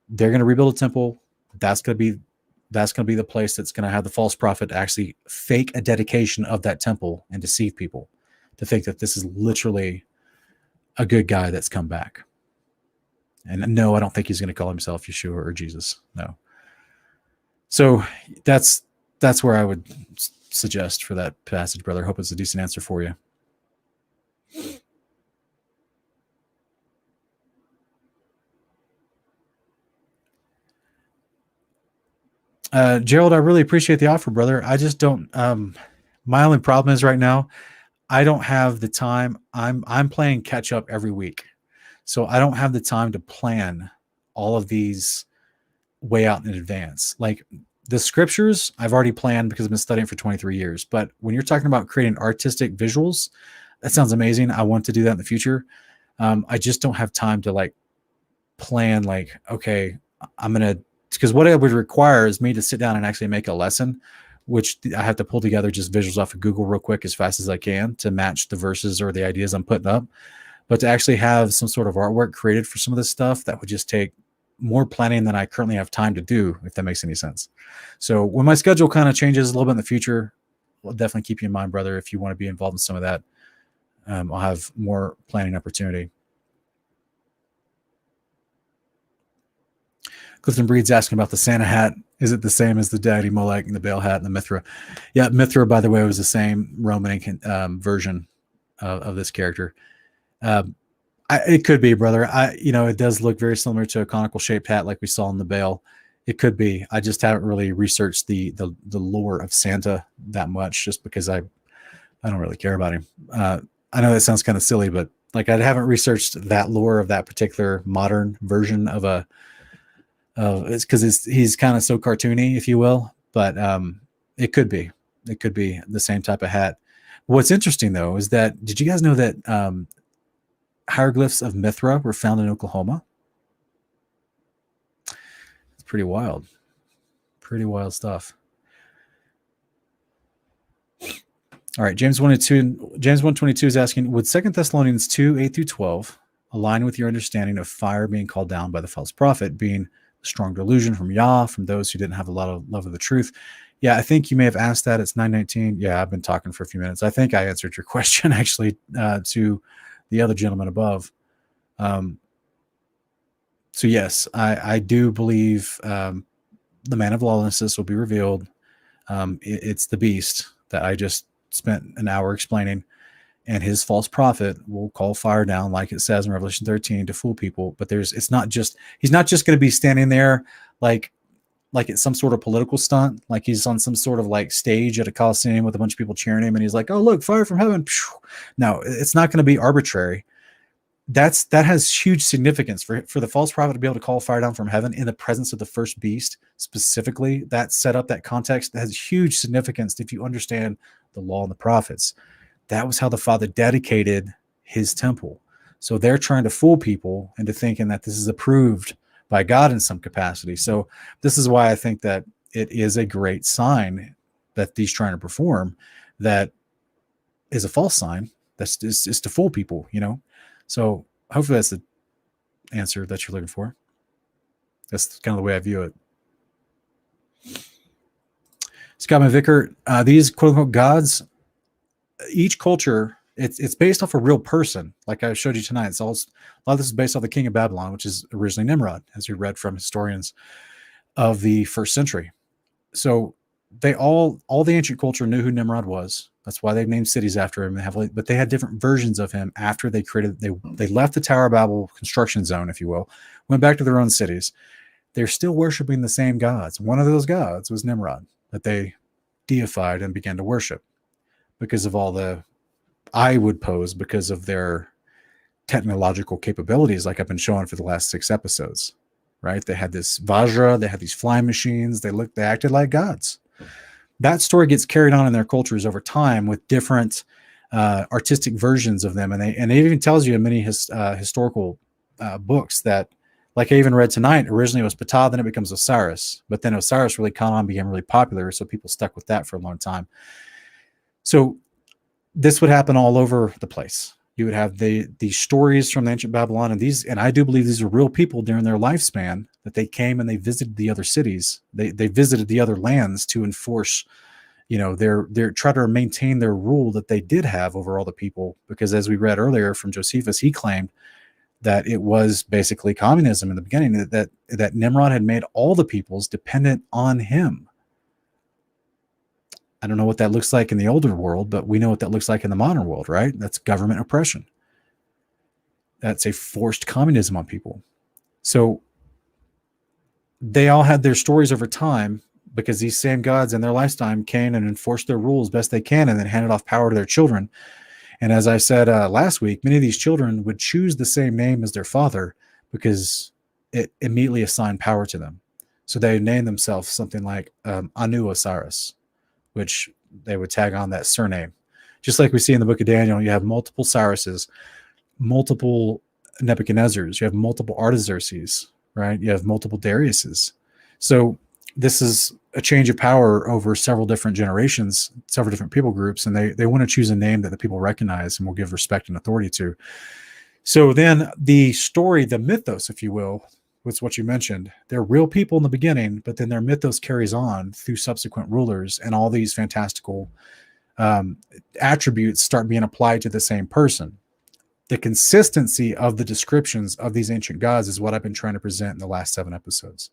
They're going to rebuild a temple. That's going to be the place that's going to have the false prophet actually fake a dedication of that temple and deceive people to think that this is literally a good guy that's come back. And no, I don't think he's going to call himself Yeshua or Jesus. No. So that's where I would suggest for that passage, brother. I hope it's a decent answer for you. Gerald, I really appreciate the offer, brother. I just don't, my only problem is right now, I don't have the time. I'm playing catch up every week. So I don't have the time to plan all of these way out in advance. Like the scriptures, I've already planned because I've been studying for 23 years. But when you're talking about creating artistic visuals, that sounds amazing. I want to do that in the future. I just don't have time to plan okay, because what it would require is me to sit down and actually make a lesson, which I have to pull together just visuals off of Google real quick as fast as I can to match the verses or the ideas I'm putting up. But to actually have some sort of artwork created for some of this stuff, that would just take more planning than I currently have time to do, if that makes any sense. So when my schedule kind of changes a little bit in the future, I'll definitely keep you in mind, brother, if you want to be involved in some of that. I'll have more planning opportunity. Clifton Breed's asking about the Santa hat. Is it the same as the Daddy Molech and the Baal hat and the Mithra? Yeah, Mithra, by the way, was the same Roman version of this character. It could be, brother. It does look very similar to a conical shaped hat like we saw in the Baal. It could be. I just haven't really researched the lore of Santa that much, just because I don't really care about him. I know that sounds kind of silly, but I haven't researched that lore of that particular modern version of it's because he's kind of so cartoony, if you will. But it could be the same type of hat. What's interesting though is that, did you guys know that hieroglyphs of Mithra were found in Oklahoma? It's pretty wild stuff. All right, James 122 is asking, would 2 Thessalonians 2, 8 through 12 align with your understanding of fire being called down by the false prophet being a strong delusion from Yah, from those who didn't have a lot of love of the truth? Yeah, I think you may have asked that. It's 9:19. Yeah, I've been talking for a few minutes. I think I answered your question actually to the other gentleman above. So yes, I do believe the man of lawlessness will be revealed. It's the beast that I just spent an hour explaining, and his false prophet will call fire down, like it says in Revelation 13, to fool people. But he's not just going to be standing there like it's some sort of political stunt, like he's on some sort of stage at a coliseum with a bunch of people cheering him, and he's like, "Oh, look, fire from heaven." No, it's not going to be arbitrary. That has huge significance for the false prophet to be able to call fire down from heaven in the presence of the first beast. Specifically, that setup, that context, that has huge significance if you understand the law and the prophets. That was how the Father dedicated his temple. So they're trying to fool people into thinking that this is approved by God in some capacity. So this is why I think that it is a great sign that he's trying to perform that is a false sign. That's is to fool people, So hopefully that's the answer that you're looking for. That's kind of the way I view it. Scott McVicker, these quote unquote gods, each culture, it's based off a real person, like I showed you tonight. A lot of this is based off the king of Babylon, which is originally Nimrod, as we read from historians of the first century. So they all the ancient culture knew who Nimrod was. That's why they've named cities after him heavily, but they had different versions of him after they left the Tower of Babel construction zone, if you will, went back to their own cities. They're still worshiping the same gods. One of those gods was Nimrod that they deified and began to worship because of because of their technological capabilities, like I've been showing for the last 6 episodes, right? They had this Vajra, they had these flying machines, they acted like gods. That story gets carried on in their cultures over time with different artistic versions of them. And it even tells you in many historical books that, like I even read tonight, originally it was Ptah, then it becomes Osiris. But then Osiris really caught on, became really popular, so people stuck with that for a long time. So this would happen all over the place. You would have these stories from the ancient Babylon, and I do believe these are real people during their lifespan, that they came and they visited the other cities. They visited the other lands to enforce, their try to maintain their rule that they did have over all the people. Because as we read earlier from Josephus, he claimed that it was basically communism in the beginning, that Nimrod had made all the peoples dependent on him. I don't know what that looks like in the older world, but we know what that looks like in the modern world, right? That's government oppression. That's a forced communism on people. So they all had their stories over time because these same gods in their lifetime came and enforced their rules best they can and then handed off power to their children. And as I said last week, many of these children would choose the same name as their father because it immediately assigned power to them. So they named themselves something like Anu Osiris, which they would tag on that surname. Just like we see in the book of Daniel, you have multiple Cyruses, multiple Nebuchadnezzars, you have multiple Artaxerxes, right? You have multiple Dariuses. So this is a change of power over several different generations, several different people groups, and they want to choose a name that the people recognize and will give respect and authority to. So then the story, the mythos, if you will, was what you mentioned. They're real people in the beginning, but then their mythos carries on through subsequent rulers, and all these fantastical attributes start being applied to the same person. The consistency of the descriptions of these ancient gods is what I've been trying to present in the last 7 episodes.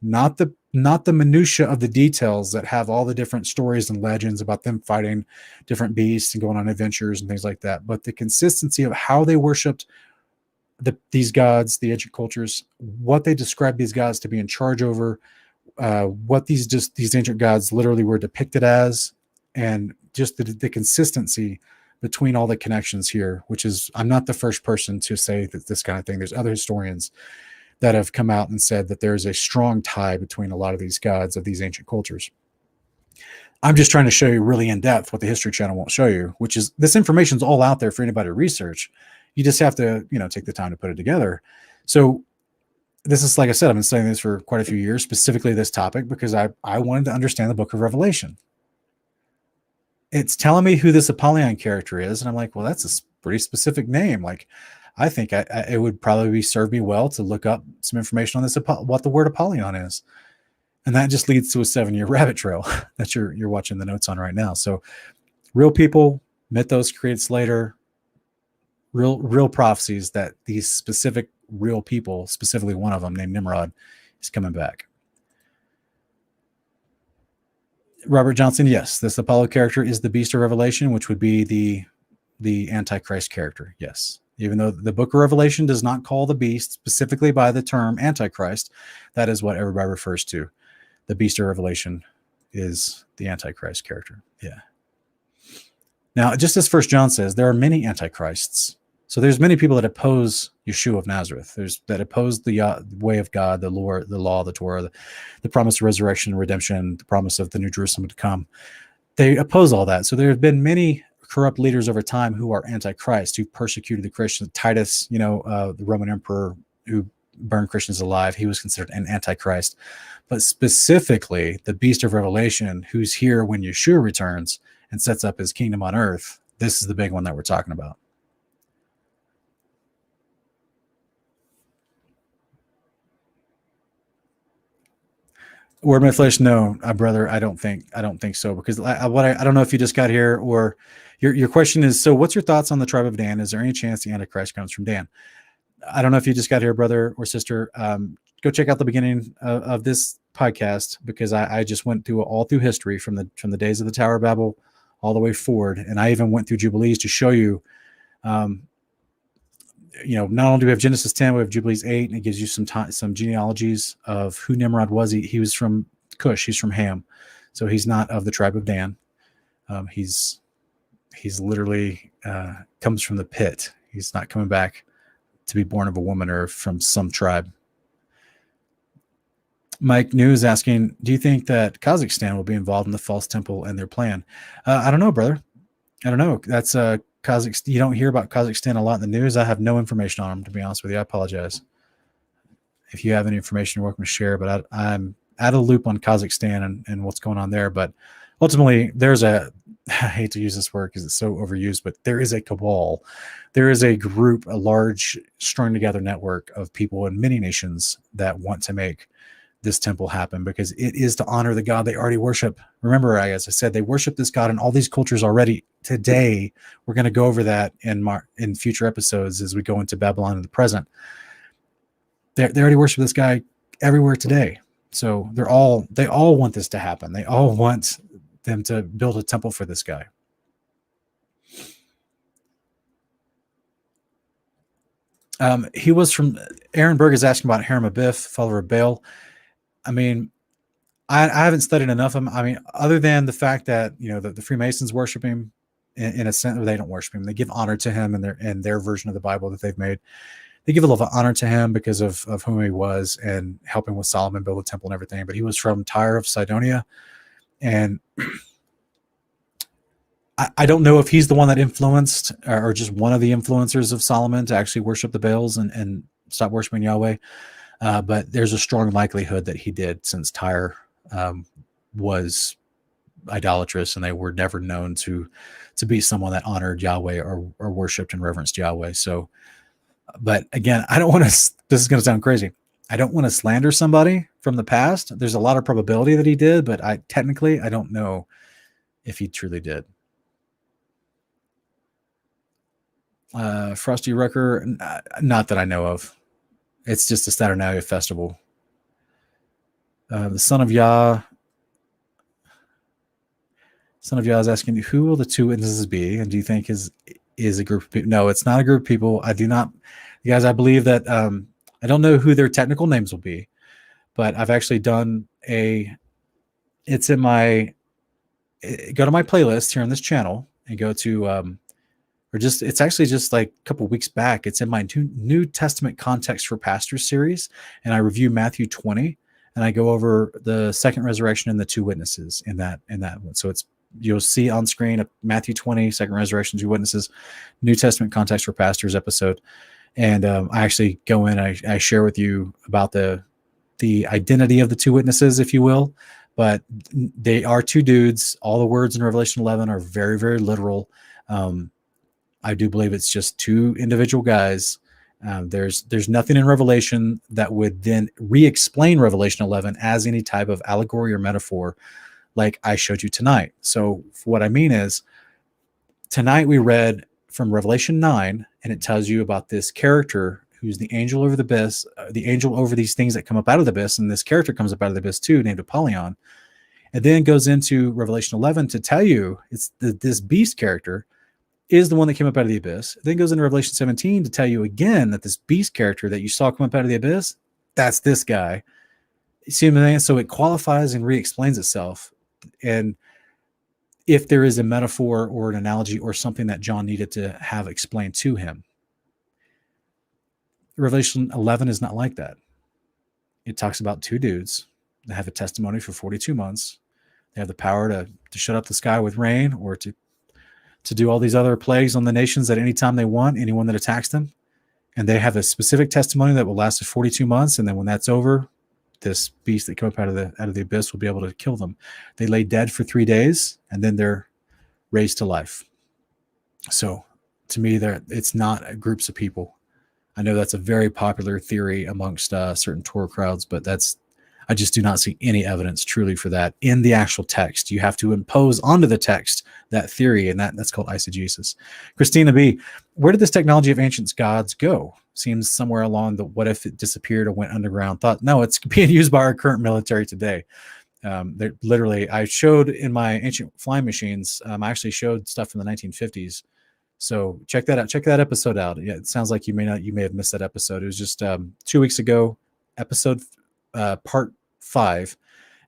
Not the minutia of the details that have all the different stories and legends about them fighting different beasts and going on adventures and things like that, but the consistency of how they worshipped these gods, the ancient cultures, what they described these gods to be in charge over, what these ancient gods literally were depicted as, and just the consistency between all the connections here, which is, I'm not the first person to say that this kind of thing. There's other historians that have come out and said that there's a strong tie between a lot of these gods of these ancient cultures. I'm just trying to show you really in depth what the History Channel won't show you, which is this information's all out there for anybody to research. You just have to, take the time to put it together. So this is, like I said, I've been studying this for quite a few years, specifically this topic, because I wanted to understand the book of Revelation. It's telling me who this Apollyon character is. And I'm like, well, that's a pretty specific name. Like, I think it would probably serve me well to look up some information on this, what the word Apollyon is. And that just leads to a 7-year rabbit trail that you're watching the notes on right now. So real people, mythos creates later, real prophecies that these specific real people, specifically one of them named Nimrod, is coming back. Robert Johnson, yes, this Apollo character is the Beast of Revelation, which would be the Antichrist character. Yes. Even though the book of Revelation does not call the beast specifically by the term Antichrist, that is what everybody refers to. The Beast of Revelation is the Antichrist character. Yeah. Now, just as First John says, there are many Antichrists. So there's many people that oppose Yeshua of Nazareth. That oppose the way of God, the law, the Torah, the promise of resurrection, redemption, the promise of the New Jerusalem to come. They oppose all that. So there have been many corrupt leaders over time who are antichrist, who persecuted the Christians. Titus, the Roman emperor, who burn Christians alive. He was considered an antichrist. But specifically, the beast of Revelation, who's here when Yeshua returns and sets up his kingdom on earth, this is the big one that we're talking about. Word of my flesh, no, brother. I don't think so, because I don't know if you just got here, or your question is, so what's your thoughts on the tribe of Dan? Is there any chance the Antichrist comes from Dan? I don't know if you just got here, brother or sister. Go check out the beginning of this podcast, because I just went through all through history from the days of the Tower of Babel all the way forward, and I even went through Jubilees to show you. Not only do we have Genesis 10, we have Jubilees 8, and it gives you some genealogies of who Nimrod was. He was from Cush. He's from Ham, so he's not of the tribe of Dan. He's literally comes from the pit. He's not coming back to be born of a woman or from some tribe. Mike New is asking, do you think that Kazakhstan will be involved in the false temple and their plan? I don't know, brother. I don't know. That's Kazakhstan. You don't hear about Kazakhstan a lot in the news. I have no information on them, to be honest with you. I apologize. If you have any information, you're welcome to share, but I'm out of the loop on Kazakhstan and what's going on there. But ultimately, I hate to use this word because it's so overused, but there is a cabal. There is a group, a large, strung together network of people in many nations that want to make this temple happen, because it is to honor the God they already worship. Remember, as I said, they worship this God in all these cultures already. Today, we're going to go over that in future episodes as we go into Babylon in the present. They already worship this guy everywhere today. So they all want this to happen. They all want them to build a temple for this guy. He was from Aaron Berg is asking about Hiram Abiff, follower of Baal. I mean, I haven't studied enough of him. I mean, other than the fact that the Freemasons worship him in a sense, or they don't worship him. They give honor to him in their version of the Bible that they've made. They give a lot of honor to him because of whom he was and helping with Solomon build a temple and everything. But he was from Tyre of Sidonia, and I don't know if he's the one that influenced or just one of the influencers of Solomon to actually worship the Baals and stop worshiping Yahweh. But there's a strong likelihood that he did, since Tyre was idolatrous and they were never known to be someone that honored Yahweh or worshipped and reverenced Yahweh. So, but again, I don't want to, this is going to sound crazy. I don't want to slander somebody from the past. There's a lot of probability that he did, but I don't know if he truly did. Frosty Rucker, not that I know of. It's just a Saturnalia festival. The Son of Yah is asking, who will the two witnesses be? And do you think is a group of people? No, it's not a group of people. I do not, guys. I believe that I don't know who their technical names will be, but I've actually done it's in my, go to my playlist here on this channel and go to, it's actually just like a couple weeks back. It's in my New Testament Context for Pastors series, and I review Matthew 20, and I go over the second resurrection and the two witnesses in that one. So you'll see on screen a Matthew 20, second resurrection, two witnesses, New Testament Context for Pastors episode, and I actually go in. I share with you about the identity of the two witnesses, if you will, but they are two dudes. All the words in Revelation 11 are very, very literal. I do believe it's just two individual guys. There's nothing in Revelation that would then re-explain Revelation 11 as any type of allegory or metaphor like I showed you tonight. So what I mean is, tonight we read from Revelation 9, and it tells you about this character who's the angel over the abyss, the angel over these things that come up out of the abyss, and this character comes up out of the abyss too, named Apollyon. And then goes into Revelation 11 to tell you it's this beast character is the one that came up out of the abyss. Then goes into Revelation 17 to tell you again that this beast character that you saw come up out of the abyss, that's this guy. You see what I'm saying? So it qualifies and re-explains itself. And if there is a metaphor or an analogy or something that John needed to have explained to him, Revelation 11 is not like that. It talks about two dudes that have a testimony for 42 months. They have the power to shut up the sky with rain, or to do all these other plagues on the nations at any time they want, anyone that attacks them. and they have a specific testimony that will last for 42 months. And then when that's over, this beast that came up out of the abyss will be able to kill them. They lay dead for 3 days, and then they're raised to life. So to me, it's not groups of people. I know that's a very popular theory amongst certain Torah crowds, but I just do not see any evidence truly for that in the actual text. You have to impose onto the text that theory, and that's called eisegesis. Christina B., where did this technology of ancient gods go? Seems somewhere along the what if it disappeared or went underground thought. No, it's being used by our current military today. Literally, I showed in my ancient flying machines, I actually showed stuff from the 1950s. So check that out. Check that episode out. Yeah, it sounds like you may have missed that episode. It was just 2 weeks ago, episode part 5,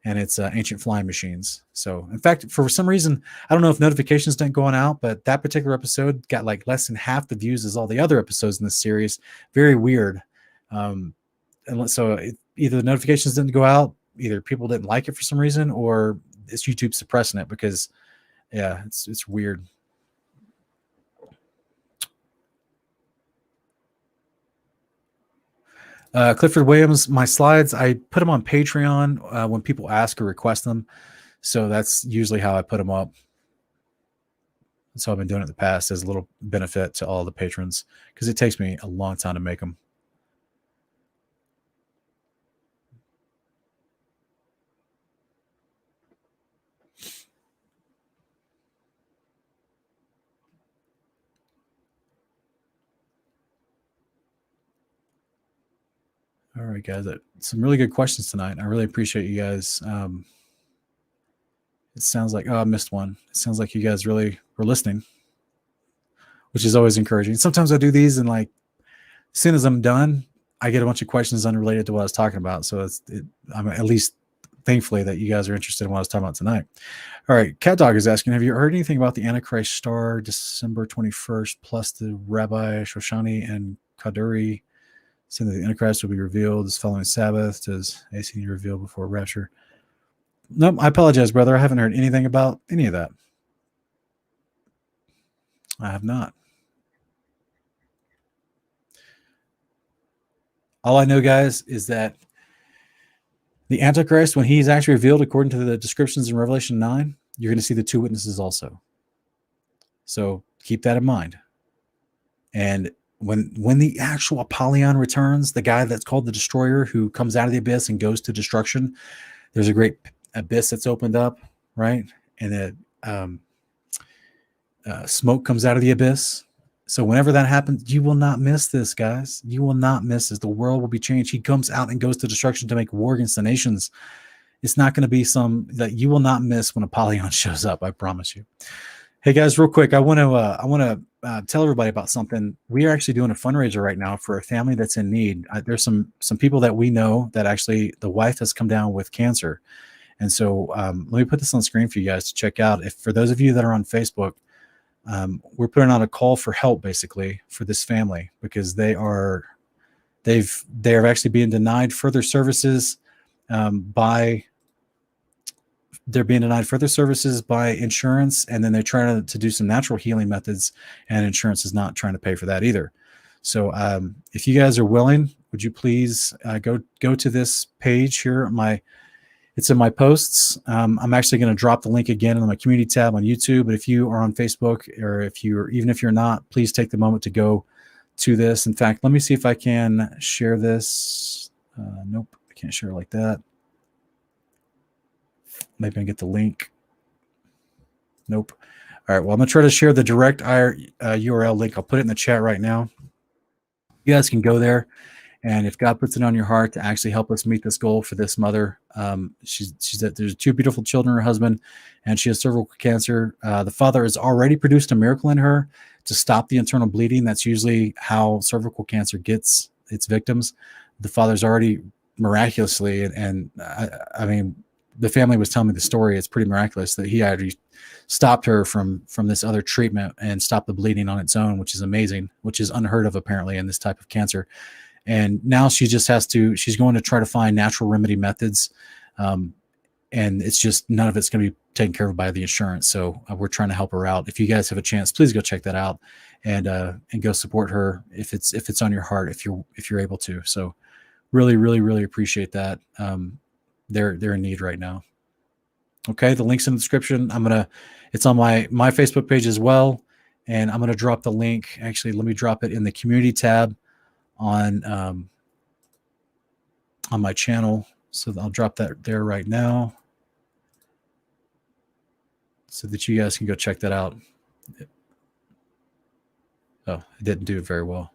and it's ancient flying machines. So in fact, for some reason, I don't know if notifications didn't go on out, but that particular episode got like less than half the views as all the other episodes in this series. Very weird. And so either the notifications didn't go out, either people didn't like it for some reason, or it's YouTube suppressing it because, yeah, it's weird. Clifford Williams, my slides, I put them on Patreon when people ask or request them. So that's usually how I put them up. So I've been doing it in the past as a little benefit to all the patrons because it takes me a long time to make them. All right, guys, some really good questions tonight. I really appreciate you guys. It sounds like, I missed one. It sounds like you guys really were listening, which is always encouraging. Sometimes I do these and like, as soon as I'm done, I get a bunch of questions unrelated to what I was talking about. So I'm at least thankfully that you guys are interested in what I was talking about tonight. All right. Cat Dog is asking, have you heard anything about the Antichrist star December 21st, plus the Rabbi Shoshani and Kaduri saying that the Antichrist will be revealed this following Sabbath? Does AC need revealed before rapture? Nope. I apologize, brother. I haven't heard anything about any of that. I have not. All I know, guys, is that the Antichrist, when he's actually revealed according to the descriptions in Revelation 9, you're going to see the two witnesses also. So keep that in mind. And when the actual Apollyon returns, the guy that's called the Destroyer, who comes out of the abyss and goes to destruction, there's a great abyss that's opened up, right? And smoke comes out of the abyss. So whenever that happens, you will not miss this, guys. You will not miss this. The world will be changed. He comes out and goes to destruction to make war against the nations. It's not going to be some that you will not miss when Apollyon shows up. I promise you. Hey guys, real quick, I want to tell everybody about something. We are actually doing a fundraiser right now for a family that's in need. There's some people that we know that actually the wife has come down with cancer, and so let me put this on the screen for you guys to check out. If for those of you that are on Facebook, we're putting out a call for help basically for this family because they're actually being denied further services they're being denied further services by insurance, and then they're trying to do some natural healing methods, and insurance is not trying to pay for that either. So if you guys are willing, would you please go to this page here? It's in my posts. I'm actually going to drop the link again in my community tab on YouTube, but if you are on Facebook, or even if you're not, please take the moment to go to this. In fact, let me see if I can share this. Nope, I can't share it like that. Maybe I can get the link. Nope. All right. Well, I'm going to try to share the direct URL link. I'll put it in the chat right now. You guys can go there. And if God puts it on your heart to actually help us meet this goal for this mother, there's 2 beautiful children, her husband, and she has cervical cancer. The father has already produced a miracle in her to stop the internal bleeding. That's usually how cervical cancer gets its victims. The father's already miraculously, and I mean, the family was telling me the story. It's pretty miraculous that he already stopped her from this other treatment and stopped the bleeding on its own, which is amazing, which is unheard of apparently in this type of cancer. And now she just she's going to try to find natural remedy methods. and it's just none of it's going to be taken care of by the insurance. So we're trying to help her out. If you guys have a chance, please go check that out and go support her if it's on your heart, if you're able to. So really, really, really appreciate that. They're in need right now. Okay, the link's in the description. It's on my Facebook page as well, and I'm gonna drop the link. Actually, let me drop it in the community tab on my channel. So I'll drop that there right now, so that you guys can go check that out. Oh, I didn't do it very well.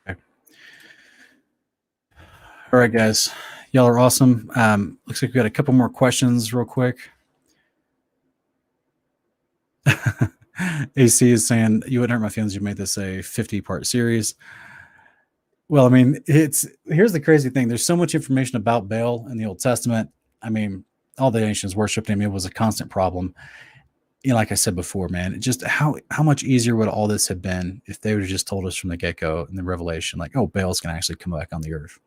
Okay. All right, guys, y'all are awesome. Looks like we got a couple more questions real quick. AC is saying, you wouldn't hurt my feelings. You made this a 50-part series. Well, I mean, here's the crazy thing. There's so much information about Baal in the Old Testament. I mean, all the nations worshiped him. It was a constant problem. You know, like I said before, man, it just how much easier would all this have been if they would have just told us from the get-go in the Revelation, like, oh, Baal's going to actually come back on the earth.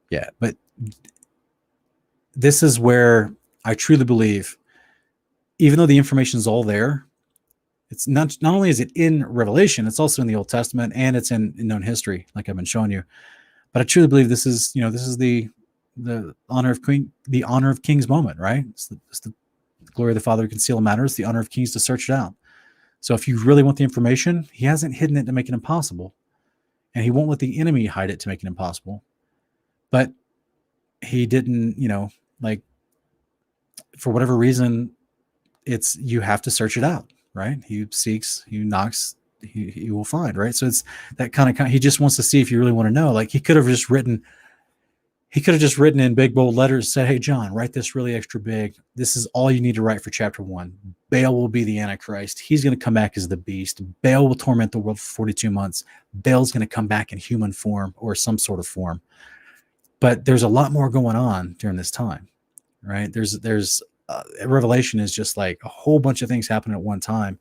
Yeah, but this is where I truly believe, even though the information is all there, it's not only is it in Revelation, it's also in the Old Testament, and it's in known history, like I've been showing you. But I truly believe this is the honor of kings moment, right? It's the glory of the Father to conceal matters, the honor of kings to search it out. So if you really want the information, he hasn't hidden it to make it impossible, and he won't let the enemy hide it to make it impossible. But he didn't, like, for whatever reason, you have to search it out, right? He seeks, he knocks, he will find, right? So it's that kind of, he just wants to see if you really want to know. Like, he could have just written in big bold letters, said, hey, John, write this really extra big. This is all you need to write for chapter 1. Baal will be the Antichrist. He's going to come back as the beast. Baal will torment the world for 42 months. Baal's going to come back in human form or some sort of form. But there's a lot more going on during this time, right? There's Revelation is just like a whole bunch of things happening at one time.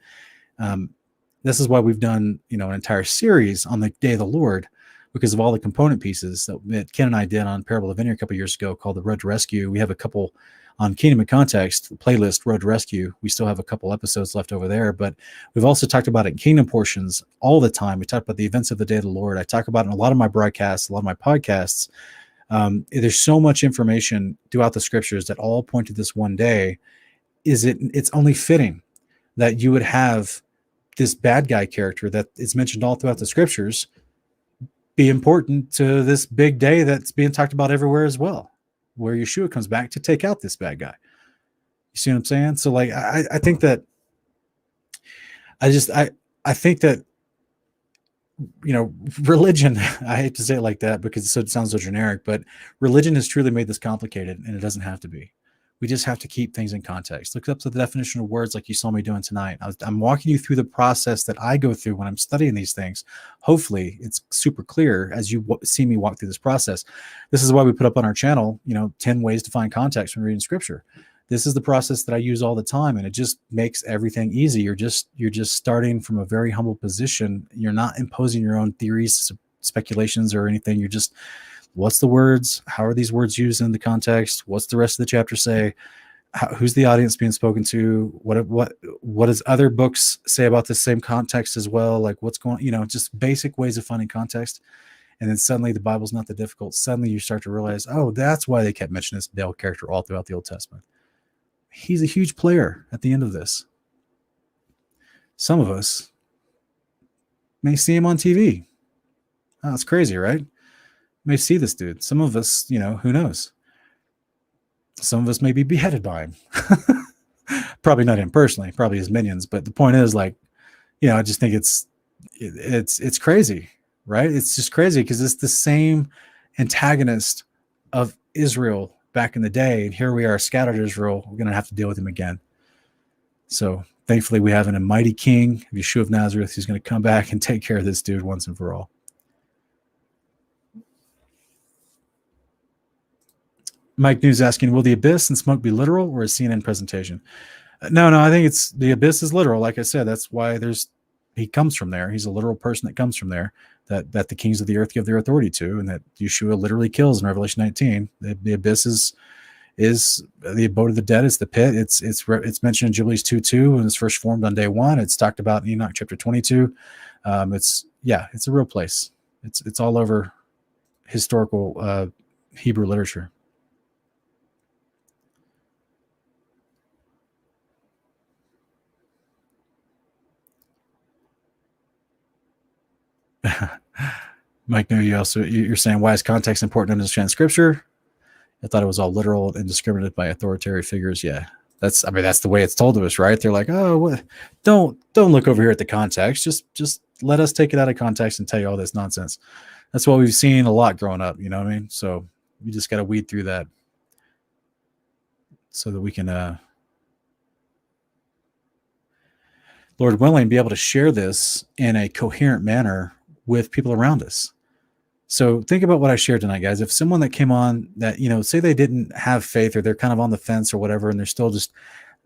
This is why we've done, an entire series on the Day of the Lord, because of all the component pieces that Ken and I did on Parable of Vineyard a couple years ago called the Road to Rescue. We have a couple on Kingdom in Context, the playlist Road to Rescue. We still have a couple episodes left over there, but we've also talked about it in Kingdom portions all the time. We talk about the events of the Day of the Lord. I talk about it in a lot of my broadcasts, a lot of my podcasts. There's so much information throughout the scriptures that all point to this one day. It's only fitting that you would have this bad guy character that is mentioned all throughout the scriptures be important to this big day that's being talked about everywhere as well, where Yeshua comes back to take out this bad guy. You see what I'm saying? So, like, I think that I think that, religion, I hate to say it like that because it sounds so generic, but religion has truly made this complicated, and it doesn't have to be. We just have to keep things in context. Look up the definition of words like you saw me doing tonight. I'm walking you through the process that I go through when I'm studying these things. Hopefully it's super clear as you see me walk through this process. This is why we put up on our channel, 10 ways to find context when reading scripture. This is the process that I use all the time, and it just makes everything easy. You're just starting from a very humble position. You're not imposing your own theories, speculations, or anything. You're just, what's the words? How are these words used in the context? What's the rest of the chapter say? Who's the audience being spoken to? What does other books say about the same context as well? Like, what's going on? Just basic ways of finding context. And then suddenly the Bible's not that difficult. Suddenly you start to realize, oh, that's why they kept mentioning this Baal character all throughout the Old Testament. He's a huge player at the end of this. Some of us may see him on TV. Oh, it's crazy, right? May see this dude. Some of us, who knows? Some of us may be beheaded by him. Probably not him personally, probably his minions. But the point is, like, I just think it's crazy, right? It's just crazy because it's the same antagonist of Israel back in the day, and here we are, scattered Israel. We're going to have to deal with him again. So thankfully, we have a mighty king, Yeshua of Nazareth, who's going to come back and take care of this dude once and for all. Mike News asking, will the abyss and smoke be literal or a CNN presentation? No, I think it's the abyss is literal. Like I said, that's why he comes from there. He's a literal person that comes from there, that the kings of the earth give their authority to, and that Yeshua literally kills in Revelation 19. The abyss is the abode of the dead. It's the pit. It's mentioned in Jubilees 2:2 when it's first formed on day 1. It's talked about in Enoch chapter 22. It's a real place. It's all over historical Hebrew literature. Mike, you're saying, why is context important to understand scripture? I thought it was all literal and indiscriminate by authoritarian figures. Yeah, that's the way it's told to us, right? They're like, oh, what? Don't look over here at the context. Just let us take it out of context and tell you all this nonsense. That's what we've seen a lot growing up. You know what I mean? So you just got to weed through that so that we can, Lord willing, be able to share this in a coherent manner with people around us. So think about what I shared tonight, guys. If someone that came on that, say they didn't have faith or they're kind of on the fence or whatever, and they're still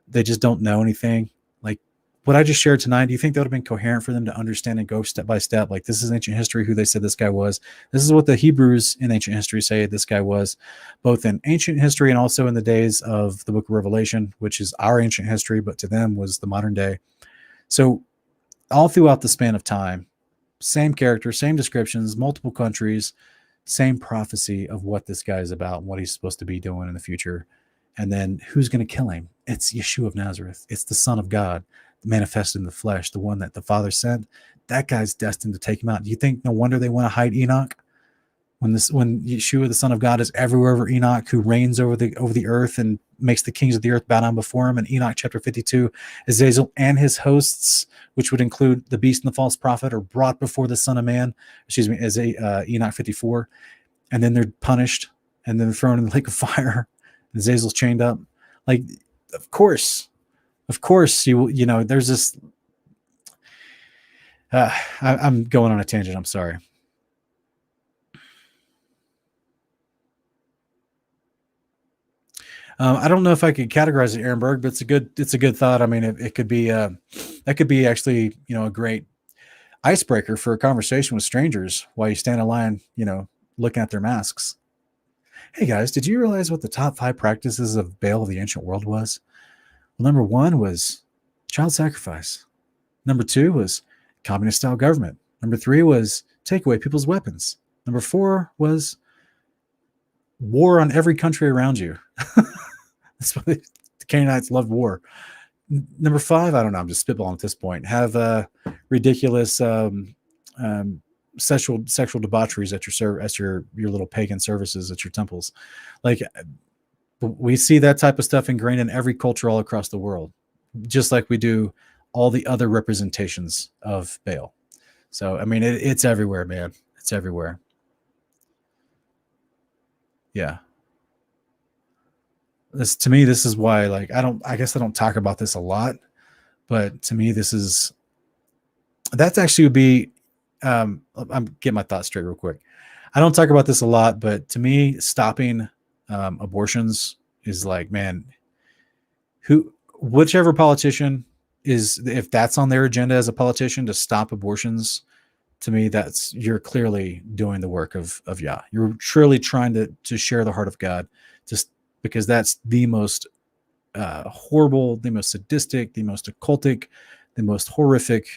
they just don't know anything, like what I just shared tonight, do you think that would have been coherent for them to understand and go step by step? Like, this is ancient history, who they said this guy was. This is what the Hebrews in ancient history say this guy was, both in ancient history and also in the days of the book of Revelation, which is our ancient history, but to them was the modern day. So all throughout the span of time, same character, same descriptions, multiple countries, same prophecy of what this guy is about and what he's supposed to be doing in the future. And then who's going to kill him? It's Yeshua of Nazareth. It's the Son of God manifested in the flesh, the one that the Father sent. That guy's destined to take him out. Do you think no wonder they want to hide Enoch? When Yeshua, the Son of God, is everywhere over Enoch, who reigns over the earth and makes the kings of the earth bow down before him. In Enoch chapter 52, Azazel and his hosts, which would include the beast and the false prophet, are brought before the Son of Man. As Enoch 54, and then they're punished and then thrown in the lake of fire. And Azazel's chained up. Like, of course, there's this. I'm going on a tangent. I'm sorry. I don't know if I could categorize it, Ehrenberg, but it's a good thought. I mean, it could be that could be actually a great icebreaker for a conversation with strangers while you stand in line, looking at their masks. Hey guys, did you realize what the top 5 practices of Baal of the ancient world was? Well, number 1 was child sacrifice. Number 2 was communist style government. Number 3 was take away people's weapons. Number 4 was war on every country around you. That's why the Canaanites loved war. Number 5, I don't know, I'm just spitballing at this point, have ridiculous sexual debaucheries at your little pagan services at your temples. Like, we see that type of stuff ingrained in every culture all across the world, just like we do all the other representations of Baal. So, I mean, it's everywhere, man. It's everywhere. Yeah. To me, this is why, like, I guess I don't talk about this a lot, but to me, that's actually would be, I'm getting my thoughts straight real quick. I don't talk about this a lot, but to me, stopping abortions is like, man, whichever politician if that's on their agenda as a politician to stop abortions, to me, you're clearly doing the work of Yah. You're truly trying to share the heart of God, just because that's the most horrible, the most sadistic, the most occultic, the most horrific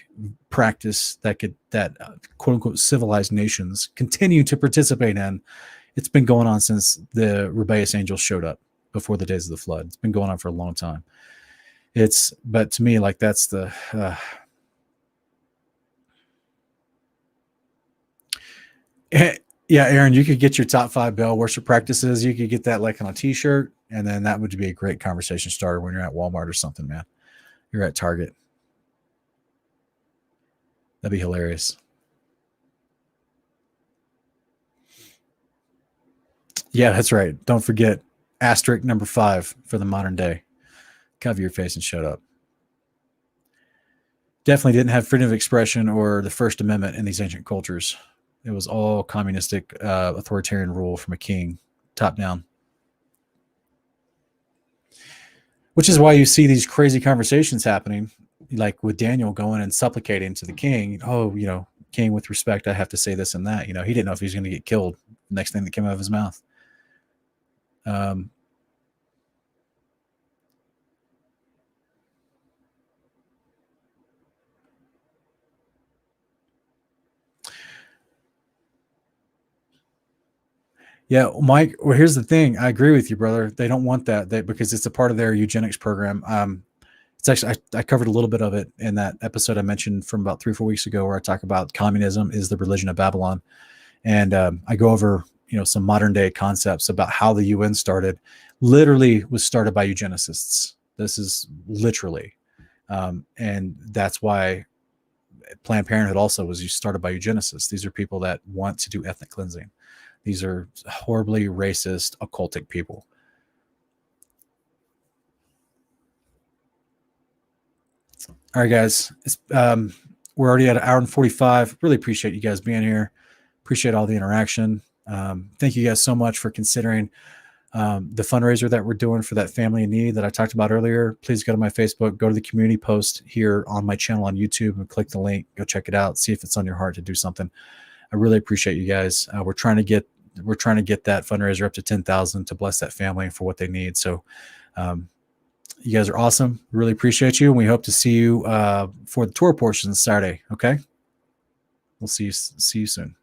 practice that quote unquote civilized nations continue to participate in. It's been going on since the rebellious angels showed up before the days of the flood. It's been going on for a long time. But to me, like, that's the yeah, Aaron, you could get your top 5 Baal worship practices. You could get that like on a t-shirt, and then that would be a great conversation starter when you're at Walmart or something, man. You're at Target. That'd be hilarious. Yeah, that's right. Don't forget asterisk number 5 for the modern day. Cover your face and shut up. definitely didn't have freedom of expression or the First Amendment in these ancient cultures. It was all communistic, authoritarian rule from a king, top down. Which is why you see these crazy conversations happening, like with Daniel going and supplicating to the king. Oh, king, with respect, I have to say this and that. He didn't know if he was going to get killed. The next thing that came out of his mouth. Yeah, Mike. Well, here's the thing. I agree with you, brother. They don't want that because it's a part of their eugenics program. It's actually I covered a little bit of it in that episode I mentioned from about 3 or 4 weeks ago, where I talk about communism is the religion of Babylon, and I go over some modern day concepts about how the UN started. Literally was started by eugenicists. This is literally, and that's why Planned Parenthood also was started by eugenicists. These are people that want to do ethnic cleansing. These are horribly racist, occultic people. All right, guys. We're already at 1 hour and 45. Really appreciate you guys being here. Appreciate all the interaction. Thank you guys so much for considering the fundraiser that we're doing for that family in need that I talked about earlier. Please go to my Facebook, go to the community post here on my channel on YouTube and click the link. Go check it out. See if it's on your heart to do something. I really appreciate you guys. We're trying to get that fundraiser up to 10,000 to bless that family for what they need. So you guys are awesome. Really appreciate you. And we hope to see you for the tour portion Saturday. Okay. We'll see you soon.